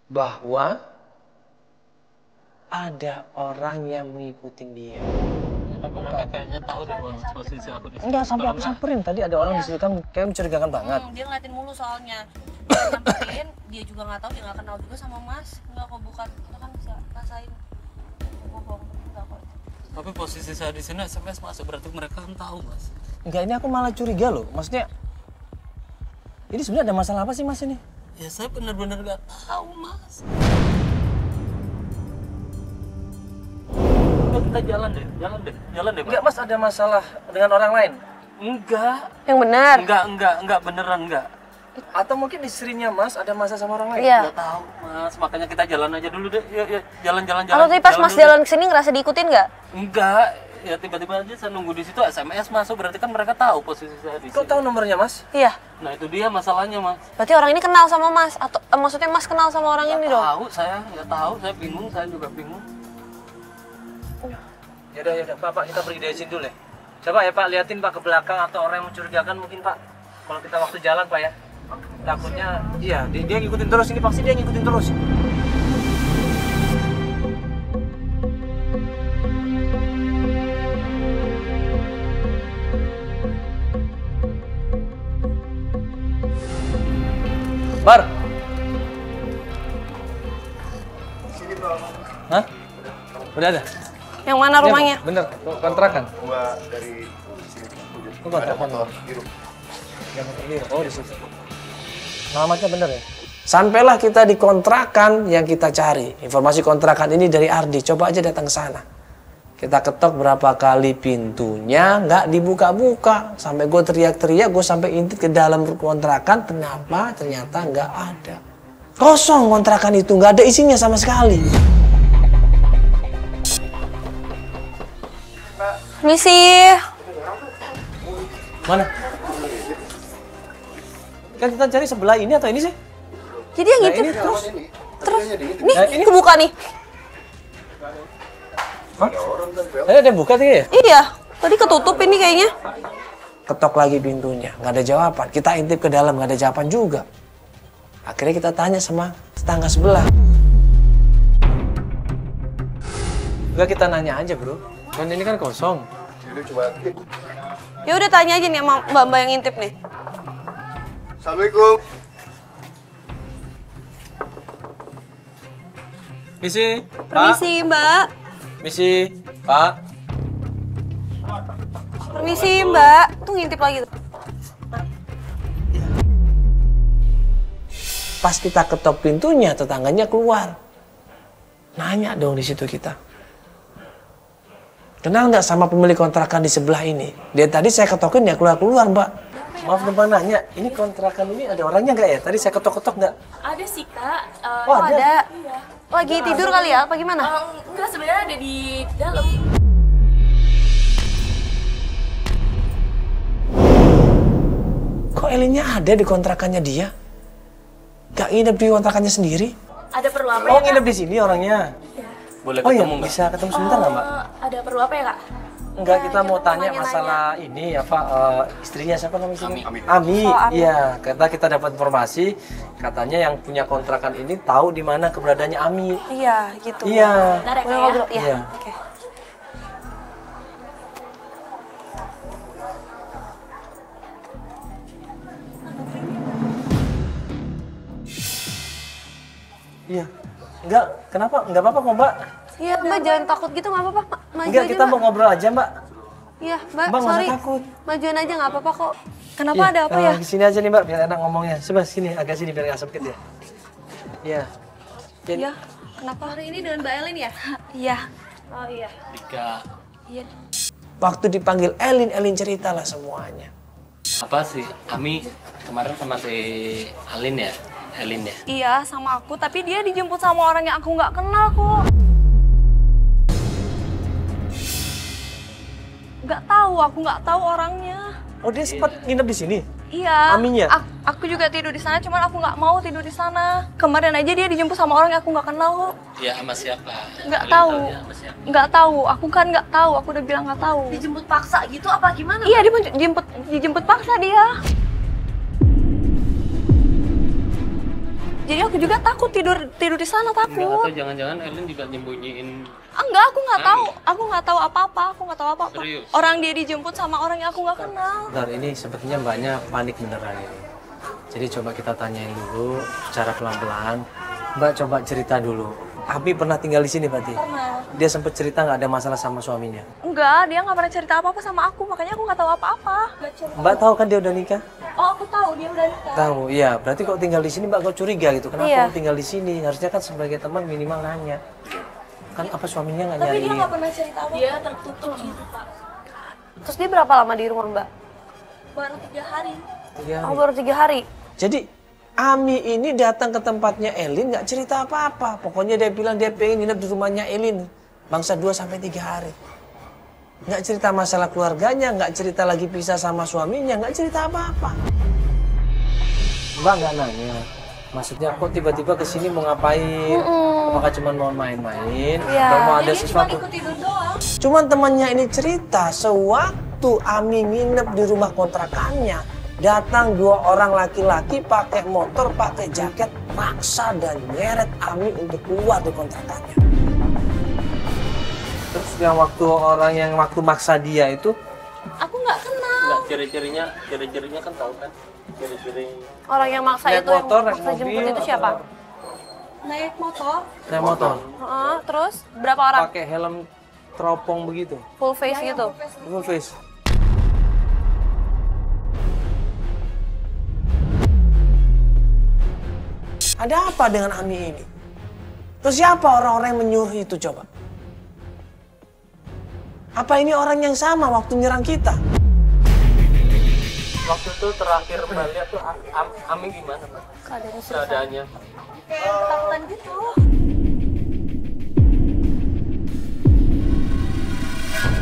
bahwa ada orang yang mengikuti dia. Kayaknya tahu deh posisi aku di sini. Enggak, sampai aku samperin. Tadi ada orang di situ kan kayak mencurigakan banget. Dia ngeliatin mulu soalnya. Dia nyamperin, dia juga nggak tahu, dia nggak kenal juga sama mas. Nggak kok, bukan. Kita kan bisa rasain. Bohong, nggak kok. Tapi posisi saya di sini SMS masuk berarti mereka kan tahu mas. Enggak, ini aku malah curiga loh. Maksudnya, ini sebenarnya ada masalah apa sih mas ini? Ya saya benar-benar nggak tahu mas. Coba kita jalan deh Pak. Enggak mas, ada masalah dengan orang lain? Enggak, Yang benar. enggak beneran enggak. Atau mungkin istrinya mas ada masalah sama orang lain? Iya. Nggak tahu mas, makanya kita jalan aja dulu deh. Yuk, jalan. Kalau tadi pas mas dulu jalan kesini ngerasa diikutin nggak? deh. Enggak, ya tiba-tiba aja saya nunggu di situ SMS masuk berarti kan mereka tahu posisi saya di Kok sini. tahu nomornya mas? Iya. Nah itu dia masalahnya mas. Berarti orang ini kenal sama mas? Atau maksudnya mas kenal sama orang ini dong? Tahu saya nggak tahu, saya bingung, saya juga bingung. Yaudah, Pak, kita pergi dari sini dulu ya. Coba ya Pak, liatin Pak ke belakang atau orang yang mencurigakan mungkin Pak. Kalau kita waktu jalan Pak ya. Takutnya, iya, dia ngikutin terus, ini pasti dia ngikutin terus. Bar, Udah ada? Yang mana rumahnya? Ya, bener, kontrakan. Gua dari sini. Oh, kontrakan. Motor biru. Yang motor biru. Oh, di situ. Alamatnya bener ya? Sampailah kita di kontrakan yang kita cari. Informasi kontrakan ini dari Ardi. Coba aja datang ke sana. Kita ketok berapa kali pintunya, nggak dibuka-buka. Sampai gue teriak-teriak, gue sampai intip ke dalam kontrakan. Kenapa? Ternyata nggak ada. Kosong kontrakan itu, nggak ada isinya sama sekali. Misi. Mana? Kan kita cari sebelah ini atau ini sih? Jadi yang Nah, itu ini terus. nih, Nah, ini. kebuka nih. Hah? Ada yang buka tadi ya? Iya, tadi ketutup ini kayaknya. Ketok lagi pintunya, nggak ada jawaban. Kita intip ke dalam, nggak ada jawaban juga. Akhirnya kita tanya sama tetangga sebelah. Enggak, kita nanya aja bro. Kan ini kan kosong. Jadi coba. Ya udah tanya aja nih sama mbak-mbak yang intip nih. Assalamualaikum. Misi, Permisi mbak. Misi, Pak. Permisi mbak. Tuh ngintip lagi tuh. Pas kita ketok pintunya, tetangganya keluar. Nanya dong di situ kita. Kenal nggak sama pemilik kontrakan di sebelah ini? Dia tadi saya ketokin ya keluar-keluar, Mbak. Maaf numpang nanya, ini kontrakan ini ada orangnya nggak ya? Tadi saya ketok-ketok nggak? Ada sih kak. Oh ada. Iya. Lagi tidur kali ya? Apa gimana? Enggak, sebenarnya ada di dalam. Kok Elinnya ada di kontrakannya dia? Gak nginep di kontrakannya sendiri? Ada perlu apa Oh, ya kak? nginep di sini orangnya? Boleh Oh iya, ketemu nggak? bisa ketemu sebentar nggak, Mbak? Ada perlu apa ya kak? Enggak, kita mau tanya nanya-nanya. masalah ini apa istrinya siapa namanya istrinya? Ami. Ami. Oh, Ami. Iya, kita dapat informasi katanya yang punya kontrakan ini tahu di mana keberadaannya Ami. Iya gitu. Iya. Bentar ya Boleh kak ya? ngobrol? Iya. Iya. Oke. Iya. Enggak, kenapa? Enggak apa-apa kok, Mbak. Iya mbak jangan takut gitu nggak apa-apa. Maju Enggak, aja, kita mau Mbak. ngobrol aja, Mbak. Iya mbak, Mbak, nggak usah sorry. takut. Majuan aja nggak apa-apa kok. Kenapa Iya, ada apa ya? Di sini aja nih, Mbak, biar enak ngomongnya. Coba sini, agak sini biar nggak sempit ya. Iya. Jadi, Iya. Kenapa? Hari ini dengan Mbak Elin ya? Iya. Oh iya. Dika, Iya. waktu dipanggil Elin ceritalah semuanya. apa sih Ami kemarin sama si Alin ya? Elin ya? Iya sama aku, tapi dia dijemput sama orang yang aku nggak kenal kok. Aku nggak tahu orangnya. Oh, dia sempat nginep di sini? Iya. Aminya? Aku juga tidur di sana, cuman aku nggak mau tidur di sana. Kemarin aja dia dijemput sama orang yang aku nggak kenal kok. Iya, sama siapa? Nggak Elin tahu. dia sama siapa? Nggak tahu. Aku kan nggak tahu. Aku udah bilang nggak tahu. Dijemput paksa gitu apa gimana? Iya, dijemput paksa dia. Jadi aku juga takut tidur di sana Enggak, takut. atau jangan-jangan Elin juga nyembunyiin. Enggak, aku nggak tahu. Aku nggak tahu apa-apa. Aku nggak tahu apa-apa. Serius? Orang dia dijemput sama orang yang aku nggak kenal. Bentar, ini sepertinya mbaknya panik beneran ini. Jadi coba kita tanyain dulu secara pelan-pelan. Mbak coba cerita dulu. Abi pernah tinggal di sini berarti? Pernah. Dia sempat cerita nggak ada masalah sama suaminya? Enggak, dia nggak pernah cerita apa-apa sama aku. Makanya aku nggak tahu apa-apa. Mbak tahu kan dia udah nikah? Oh, aku tahu dia udah nikah. Tahu, iya. Berarti kok tinggal di sini mbak kok curiga gitu? Kenapa Iya. kok tinggal di sini? Harusnya kan sebagai teman minimal nanya. Kan apa suaminya nggak Tapi nyari? dia nggak pernah cerita apa. Dia tertutup gitu pak. Terus dia berapa lama di rumah Mbak? Baru 3 hari. Iya. Oh, baru 3 hari. Jadi Ami ini datang ke tempatnya Elin nggak cerita apa-apa. Pokoknya dia bilang dia pengen nginep di rumahnya Elin. Bangsa 2-3 hari. Nggak cerita masalah keluarganya, nggak cerita lagi pisah sama suaminya, nggak cerita apa-apa. Mbak nggak nanya. Maksudnya kok tiba-tiba kesini mau ngapain? Apakah cuma mau main-main? Iya. Atau mau ada Dia cuma sesuatu? ikut tidur doang. Cuman temannya ini cerita sewaktu Ami nginep di rumah kontrakannya, datang 2 orang laki-laki pakai motor, pakai jaket, paksa dan nyeret Ami untuk keluar dari kontrakannya. Terus yang waktu maksa dia itu, Aku nggak kenal. Enggak, ciri-cirinya kan tahu kan? Ciri-ciri Orang yang maksa naik itu, yang motor, naik maksa jemput mobil, itu siapa? naik motor. Naik motor. Terus berapa orang? Pakai helm teropong begitu. Full face gitu. Full face. Ada apa dengan Ami ini? Terus siapa orang-orang yang menyuruh itu coba? Apa ini orang yang sama waktu nyerang kita? Waktu itu terakhir Mbak lihat tuh Ami gimana Mbak? Keadaannya. Kayak ketakutan gitu.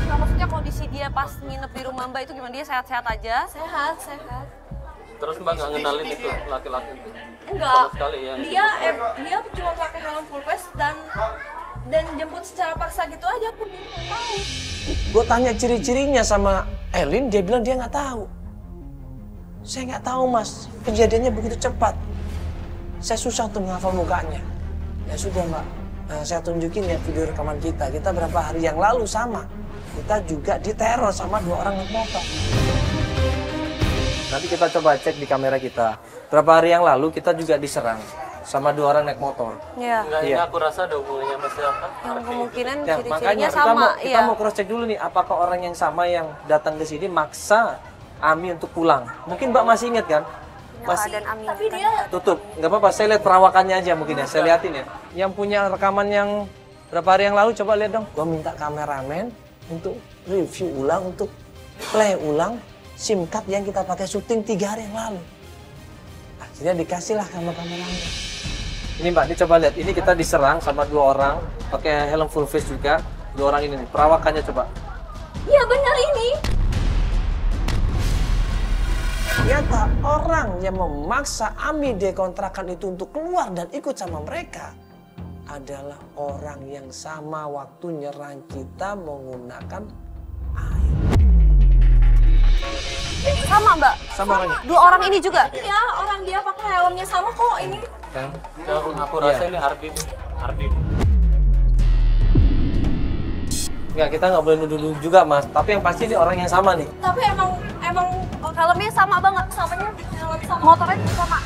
Nah, maksudnya kondisi dia pas nginep di rumah Mbak itu gimana? Dia sehat-sehat aja? Sehat. Terus Mbak nggak ngenalin itu laki-laki itu? Enggak. Sama sekali ya? Dia cuma pakai helm full face dan jemput secara paksa gitu aja, aku nggak tahu. Gue tanya ciri-cirinya sama Elin, dia bilang dia nggak tahu. Saya nggak tahu mas, kejadiannya begitu cepat. Saya susah untuk menghafal mukanya. Ya sudah mbak, saya tunjukin ya video rekaman kita. Kita berapa hari yang lalu sama. Kita juga diteror sama 2 orang naik motor. Nanti kita coba cek di kamera kita. Berapa hari yang lalu kita juga diserang sama 2 orang naik motor. Iya. Enggak, ini aku rasa ada hubungannya sama siapa? Yang kemungkinan Ya, ciri-cirinya makanya sama. kita mau cross check dulu nih, apakah orang yang sama yang datang ke sini maksa Ami untuk pulang. Mungkin Mbak masih ingat kan? Masih. Dan Ami. Tapi dia Tutup, nggak apa-apa. Saya lihat perawakannya aja mungkin ya. Saya liatin ya. Yang punya rekaman yang berapa hari yang lalu, coba lihat dong. Gua minta kameramen untuk review ulang, untuk play ulang SIM card yang kita pakai syuting 3 hari yang lalu. Akhirnya dikasihlah sama kameramen. Ini Mbak, ini coba lihat. Ini kita diserang sama 2 orang, pakai helm full face juga. 2 orang ini nih. Perawakannya coba. iya benar ini. Ternyata orang yang memaksa Ami dekontrakan itu untuk keluar dan ikut sama mereka adalah orang yang sama waktu nyerang kita menggunakan air. Sama Mbak? Sama orangnya? 2 orang ini juga? Iya, orang dia pakai helmnya sama kok ini. Kan? Aku rasa ini Ardi. Enggak, kita nggak boleh nuduh juga mas. Tapi yang pasti ini orang yang sama nih. Tapi emang Helmnya sama banget, samanya helm sama motornya sama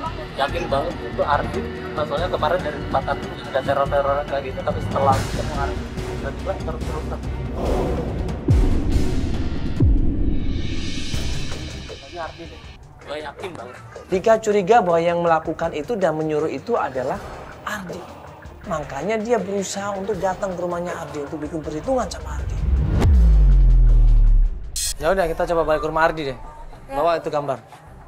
banget. Yakin banget itu Ardi. Soalnya kemarin dari tempat Ardi ada teror-teror kayak gitu, tapi setelah ketemu Ardi tiba-tiba terus-terusan. Tapi Ardi deh, gue yakin banget. Dika curiga bahwa yang melakukan itu dan menyuruh itu adalah Ardi. Makanya dia berusaha untuk datang ke rumahnya Ardi untuk bikin perhitungan sama Ardi. Ya udah, kita coba balik ke rumah Ardi deh. Bawa itu gambar.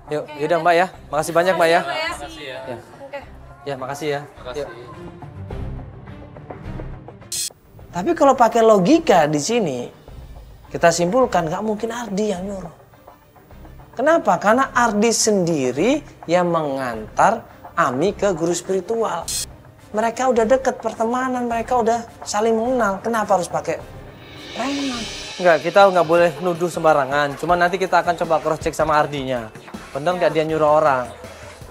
Yuk, yaudah Mbak ya. Makasih banyak Mbak ya. Makasih ya. Ya. Ya, makasih ya. Makasih. Yuk. Tapi kalau pakai logika di sini, kita simpulkan nggak mungkin Ardi yang nyuruh. Kenapa? Karena Ardi sendiri yang mengantar Ami ke guru spiritual. Mereka udah deket pertemanan, mereka udah saling mengenal. Kenapa harus pakai preman? Enggak, kita nggak boleh nuduh sembarangan. Cuma nanti kita akan coba cross check sama Ardinya. Bener nggak dia nyuruh orang?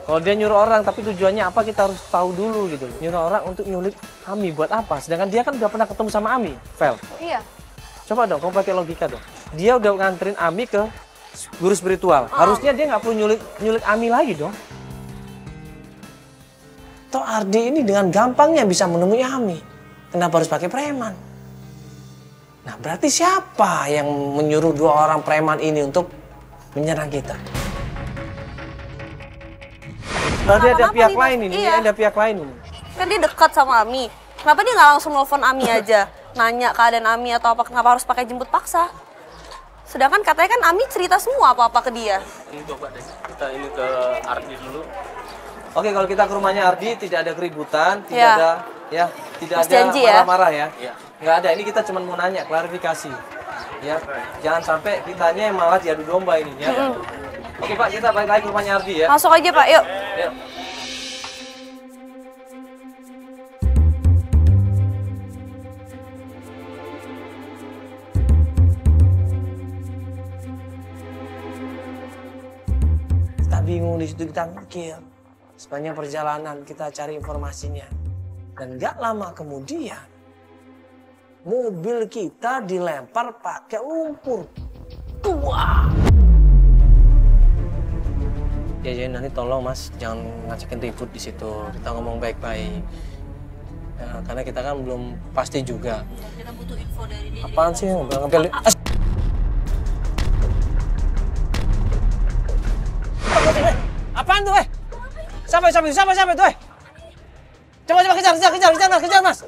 Kalau dia nyuruh orang, tapi tujuannya apa kita harus tahu dulu gitu. Nyuruh orang untuk nyulik Ami buat apa? Sedangkan dia kan udah pernah ketemu sama Ami, Vel. Iya. Coba dong, kamu pakai logika dong. Dia udah nganterin Ami ke guru spiritual. Harusnya dia nggak perlu nyulik Ami lagi dong. Toh Ardi ini dengan gampangnya bisa menemui Ami. Kenapa harus pakai preman? Nah, berarti siapa yang menyuruh 2 orang preman ini untuk menyerang kita? Berarti ada pihak lain ini, ada pihak lain ini. Kan dia dekat sama Ami. Kenapa dia nggak langsung nelfon Ami aja? Nanya keadaan Ami atau apa, kenapa harus pakai jemput paksa? Sedangkan katanya kan Ami cerita semua apa-apa ke dia. Ini coba deh, kita ini ke Ardi dulu. Oke, kalau kita ke rumahnya Ardi tidak ada keributan, tidak ada tidak Mas ada janji ya? marah-marah ya. Iya. Nggak ada, ini kita cuma mau nanya, klarifikasi. Ya, jangan sampai kitanya yang malah diadu domba ini ya. Oke Pak, kita balik lagi ke rumahnya Ardi ya. Masuk aja Pak, yuk. Yuk. Kita bingung di situ, kita mikir. Sepanjang perjalanan kita cari informasinya. Dan gak lama kemudian, mobil kita dilempar pakai lumpur. Wah! Ya jadi nanti tolong Mas jangan ngajakin ribut di situ. Kita ngomong baik-baik. Ya, karena kita kan belum pasti juga. Kita butuh info dari dia. Apaan sih ngambil? Apaan tuh, Siapa itu, Coba kejar, Mas.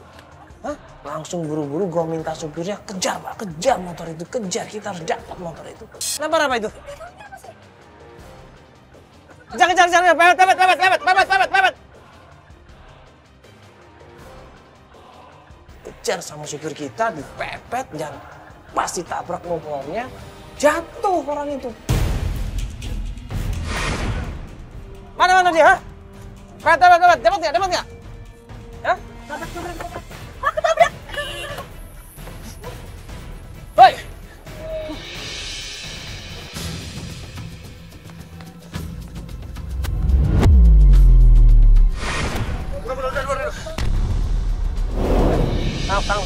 Hah? Langsung buru-buru gue minta supirnya kejar, Pak. Kejar motor itu, kejar. Kita harus dapat motor itu. Kenapa apa itu? Kejar, pepet. Kejar sama supir kita, dipepet, dan pasti tabrak motornya, jatuh orang itu. Mana dia, ha? Dapat nggak? Hah? Ketabrak. Hoi!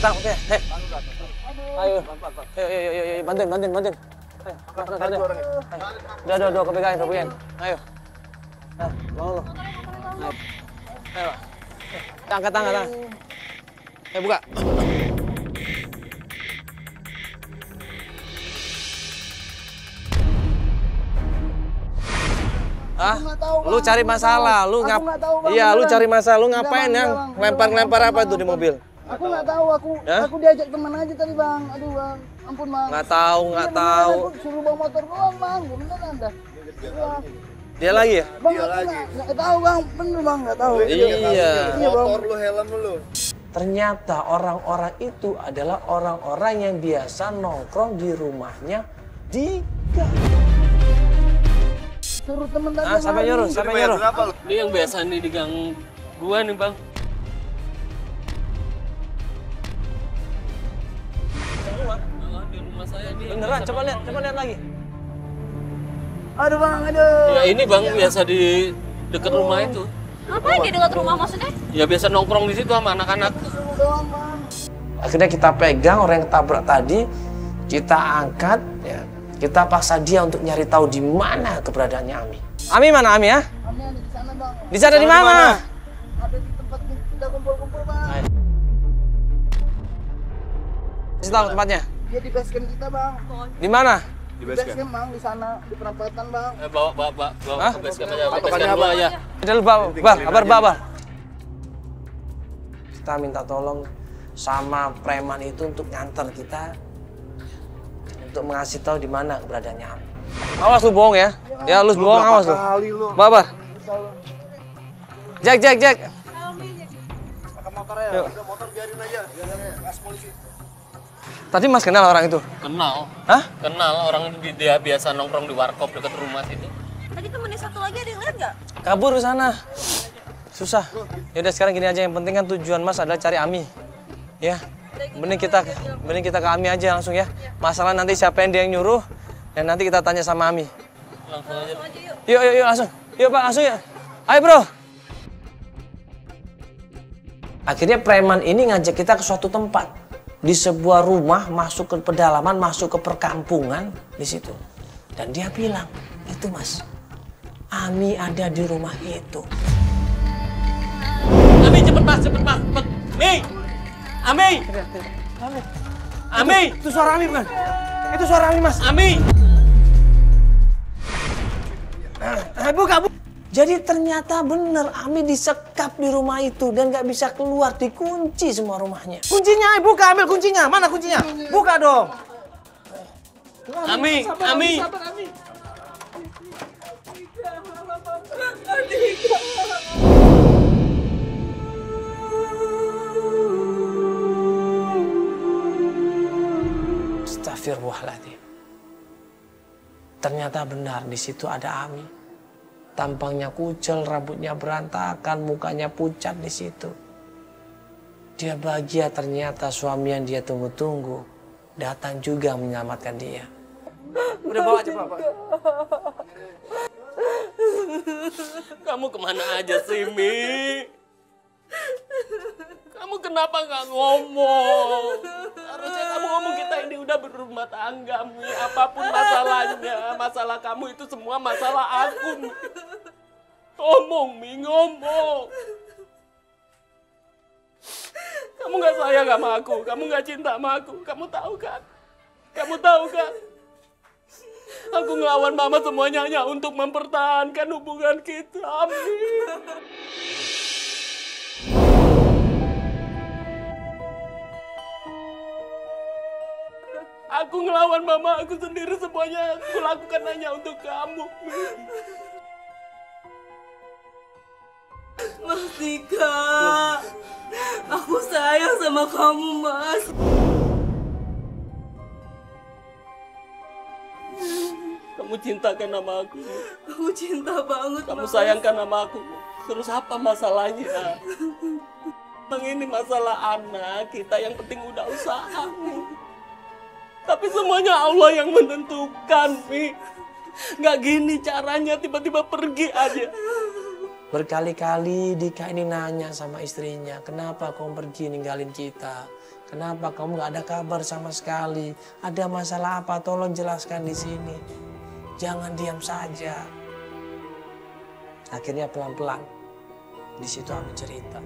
Tang, oke. Ayo, bantuin. Ayo. Udah, kepegang. Ayo. Mau lo. Ayo. Angkat tangan. Buka. Hah? Lu cari masalah, lu lu cari masalah, lu ngapain yang lempar apa tuh di mobil? Aku nggak tahu, aku diajak teman aja tadi bang. Aduh bang, ampun bang. Nggak tau. Aku suruh bawa motor doang bang, beneran anda. Dia lagi ya? Bang, nggak tahu bang, bener bang, nggak tahu. Iya. Motor lu, helm lu. Ternyata orang-orang itu adalah orang-orang yang biasa nongkrong di rumahnya Dika. Suruh temen tadi. Siapa nyuruh? Ini yang biasa nih di gang gua nih bang. Di rumah saya nih. Beneran? Coba lihat lagi. Aduh bang, aduh. Ya ini bang biasa di dekat rumah itu. Ngapain di dekat rumah maksudnya? Ya biasa nongkrong di situ sama anak-anak. Suruh doang bang. Akhirnya kita pegang orang yang ketabrak tadi, kita angkat, ya. Kita paksa dia untuk nyari tahu di mana keberadaannya Ami. Ami mana Ami ya? Ami ada di sana bang. Di sana di mana? Ada di tempat kita kumpul-kumpul bang. Kasih tahu tempatnya. Dia di basecamp kita bang. Di mana? Di basecamp bang, di sana di perempatan bang. Bawa ke basecamp aja. Basecamp gua aja. Ada kabar. Kita minta tolong sama preman itu untuk nganter kita untuk mengasih tahu di mana keberadaannya Ami. Awas lu bohong ya. Ya lu bohong, awas lu. Babar. Jack. Pakai motor ya. Udah motor biarin aja. Gas polisi. Tadi Mas kenal orang itu? Kenal. Hah? Kenal orang dia biasa nongkrong di warkop dekat rumah situ. Tadi temennya satu lagi ada yang lihat nggak? Kabur ke sana. Susah. Yaudah sekarang gini aja, yang penting kan tujuan Mas adalah cari Ami. Ya. Mending kita ke Ami aja langsung ya. Masalah nanti siapa yang dia yang nyuruh dan nanti kita tanya sama Ami. Langsung aja. Yuk langsung. Yuk Pak, langsung ya. Ayo bro. Akhirnya preman ini ngajak kita ke suatu tempat. Di sebuah rumah, masuk ke pedalaman, masuk ke perkampungan di situ. Dan dia bilang, itu Mas, Ami ada di rumah itu. Ami cepet mas. Ami. Itu suara Ami bukan? Itu suara Ami Mas. Ami. Buka. Jadi ternyata bener Ami disekap di rumah itu dan nggak bisa keluar, dikunci semua rumahnya. Kuncinya, buka, ambil kuncinya. Mana kuncinya? Buka dong. Ami. Astagfirullahaladzim. Ternyata benar di situ ada Ami. Tampangnya kucel, rambutnya berantakan, mukanya pucat di situ. Dia bahagia ternyata suami yang dia tunggu-tunggu datang juga menyelamatkan dia. Udah bawa aja Bapak. Kamu kemana aja sih, Mi? Kamu kenapa nggak ngomong? Harusnya kamu ngomong, kita ini udah berumah tangga, Mi. Apapun masalahnya, masalah kamu itu semua masalah aku, Mi. Ngomong, Mi, ngomong. Kamu gak sayang sama aku, kamu gak cinta sama aku, kamu tahu kan? Kamu tahu kan? Aku ngelawan Mama semuanya hanya untuk mempertahankan hubungan kita, Mi. Aku ngelawan Mama aku sendiri, semuanya aku lakukan hanya untuk kamu, Mi. Mas Dika, aku sayang sama kamu, Mas. Kamu cintakan sama aku. Aku cinta banget, Kamu Mas. sayangkan sama aku. Terus apa masalahnya? Bang, ini masalah anak kita, yang penting udah usaha. Tapi semuanya Allah yang menentukan, Mi. Nggak gini caranya tiba-tiba pergi aja. Berkali-kali Dika ini nanya sama istrinya, kenapa kamu pergi ninggalin kita? Kenapa kamu nggak ada kabar sama sekali? Ada masalah apa? Tolong jelaskan di sini. Jangan diam saja. Akhirnya pelan-pelan di situ Ami cerita.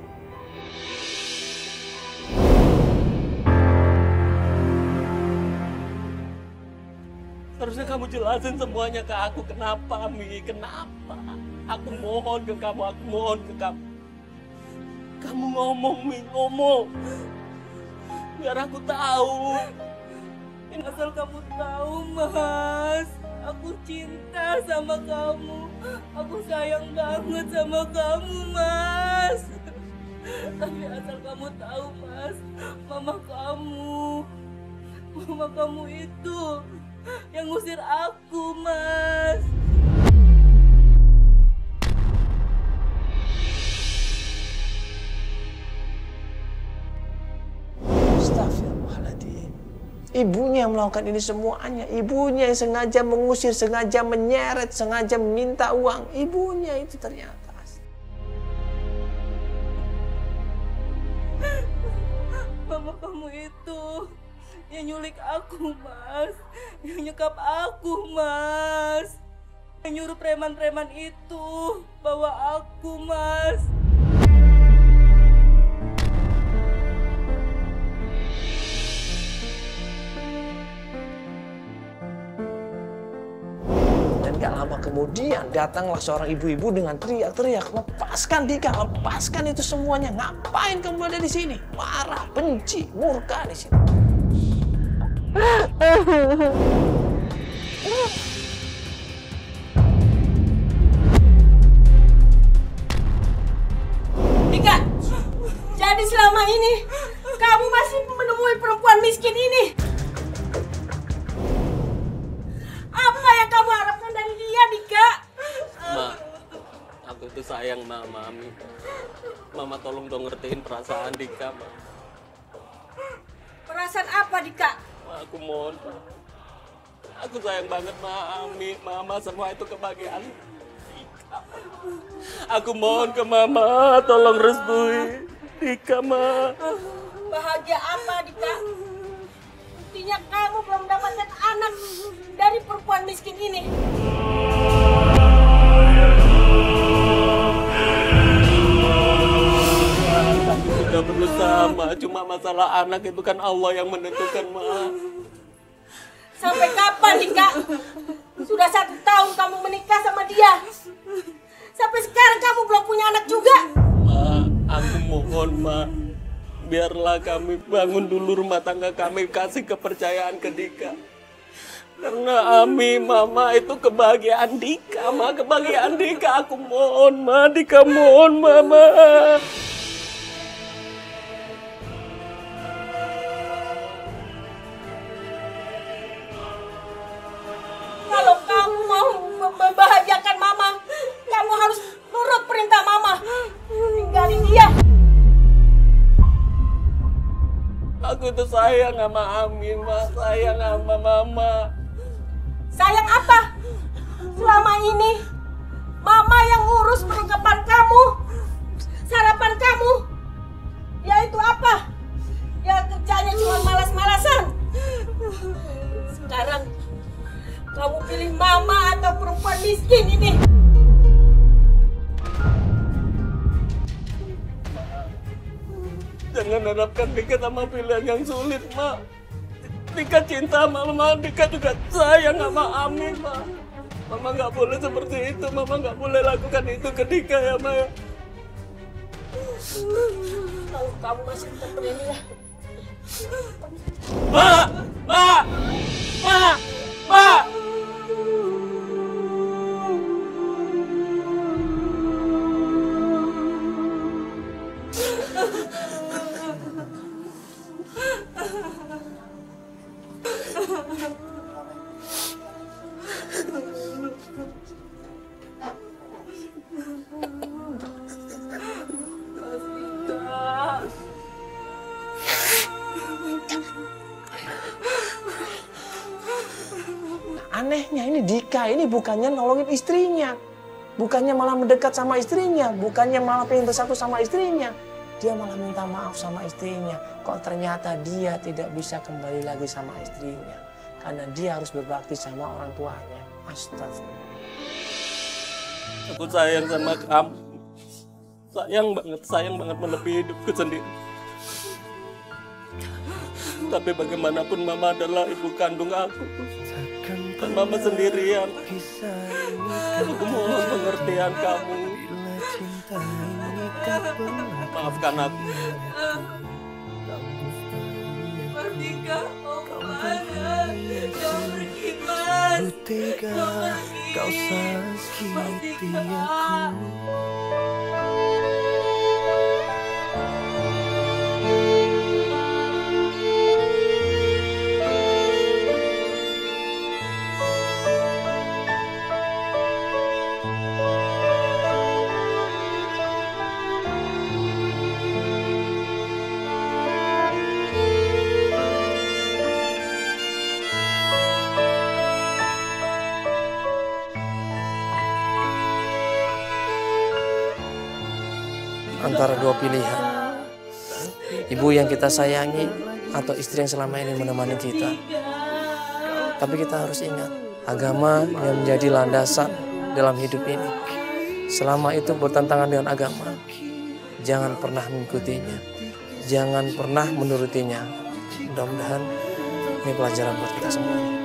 Harusnya kamu jelasin semuanya ke aku. Kenapa, Mi? Kenapa? Aku mohon ke kamu, aku mohon ke kamu. Kamu ngomong, Mi, ngomong. Biar aku tahu. Asal kamu tahu, Mas. Aku cinta sama kamu. Aku sayang banget sama kamu, Mas. Tapi asal kamu tahu, Mas. Mama kamu itu yang ngusir aku, Mas. Astagfirullahaladzim. Ibunya yang melakukan ini semuanya. Ibunya yang sengaja mengusir, sengaja menyeret, sengaja meminta uang. Ibunya itu ternyata. Mama kamu itu yang nyulik aku, Mas. Yang nyekap aku, Mas. Yang nyuruh preman-preman itu bawa aku, Mas. Gak lama kemudian datanglah seorang ibu-ibu dengan teriak-teriak, lepaskan Dika, lepaskan itu semuanya. Ngapain kamu ada di sini? Marah, benci, murka di sini. Dika, jadi selama ini kamu masih menemui perempuan miskin ini. Apa yang kamu harapkan dari dia, Dika? Ma, aku itu sayang sama Mami. Mama tolong dong ngertiin perasaan Dika, Ma. Perasaan apa, Dika? Ma, aku mohon. Aku sayang banget Mami, Mama, semua itu kebahagiaan Dika. Aku mohon ke Mama, tolong restui Dika, Ma. Bahagia apa, Dika? Buktinya kamu belum mendapatkan anak dari perempuan miskin ini. Aku sudah berusaha, Ma. Cuma masalah anak itu kan Allah yang menentukan, Ma. Sampai kapan, Dika? Sudah 1 tahun kamu menikah sama dia. Sampai sekarang kamu belum punya anak juga. Ma, aku mohon, Ma. Biarlah kami bangun dulu rumah tangga kami, kasih kepercayaan ke Dika. Karena Ami, Mama itu kebahagiaan Dika, Ma. Kebahagiaan Dika, aku mohon, Ma. Dika mohon, Mama. Kalau kamu mau membahagiakan Mama, kamu harus nurut perintah Mama. Tinggalin dia. Aku itu sayang sama Ami, Ma. Sayang sama Mama. Sayang apa? Selama ini Mama yang ngurus perlengkapan kamu, sarapan kamu. Yaitu apa? Ya kerjanya cuma malas-malasan. Sekarang kamu pilih Mama atau perempuan miskin ini. jangan harapkan Dika sama pilihan yang sulit, Mak. Dika cinta sama Mama, Dika juga sayang sama Ami, Mak. Mama nggak boleh seperti itu, Mama nggak boleh lakukan itu ke Dika ya, Ma. Kalau kamu masih seperti ini ya. Mak! Mak! Mak! Mak! Anehnya ini Dika ini bukannya nolongin istrinya. Bukannya malah mendekat sama istrinya. Bukannya malah pengen bersatu sama istrinya. Dia malah minta maaf sama istrinya. Kok ternyata dia tidak bisa kembali lagi sama istrinya. Karena dia harus berbakti sama orang tuanya. Astagfirullah. Aku sayang sama kamu. Sayang banget melebihi hidupku sendiri. Tapi bagaimanapun Mama adalah ibu kandung aku. Dan Mama sendirian. Aku mohon pengertian kamu. Maafkan aku. Mardika, mau kemana? Jangan pergi, Mas. Jangan pergi. Mardika. Antara dua pilihan. Ibu yang kita sayangi atau istri yang selama ini menemani kita. Tapi kita harus ingat, agama yang menjadi landasan dalam hidup ini. Selama itu bertentangan dengan agama, jangan pernah mengikutinya. Jangan pernah menurutinya. Mudah-mudahan ini pelajaran buat kita semua.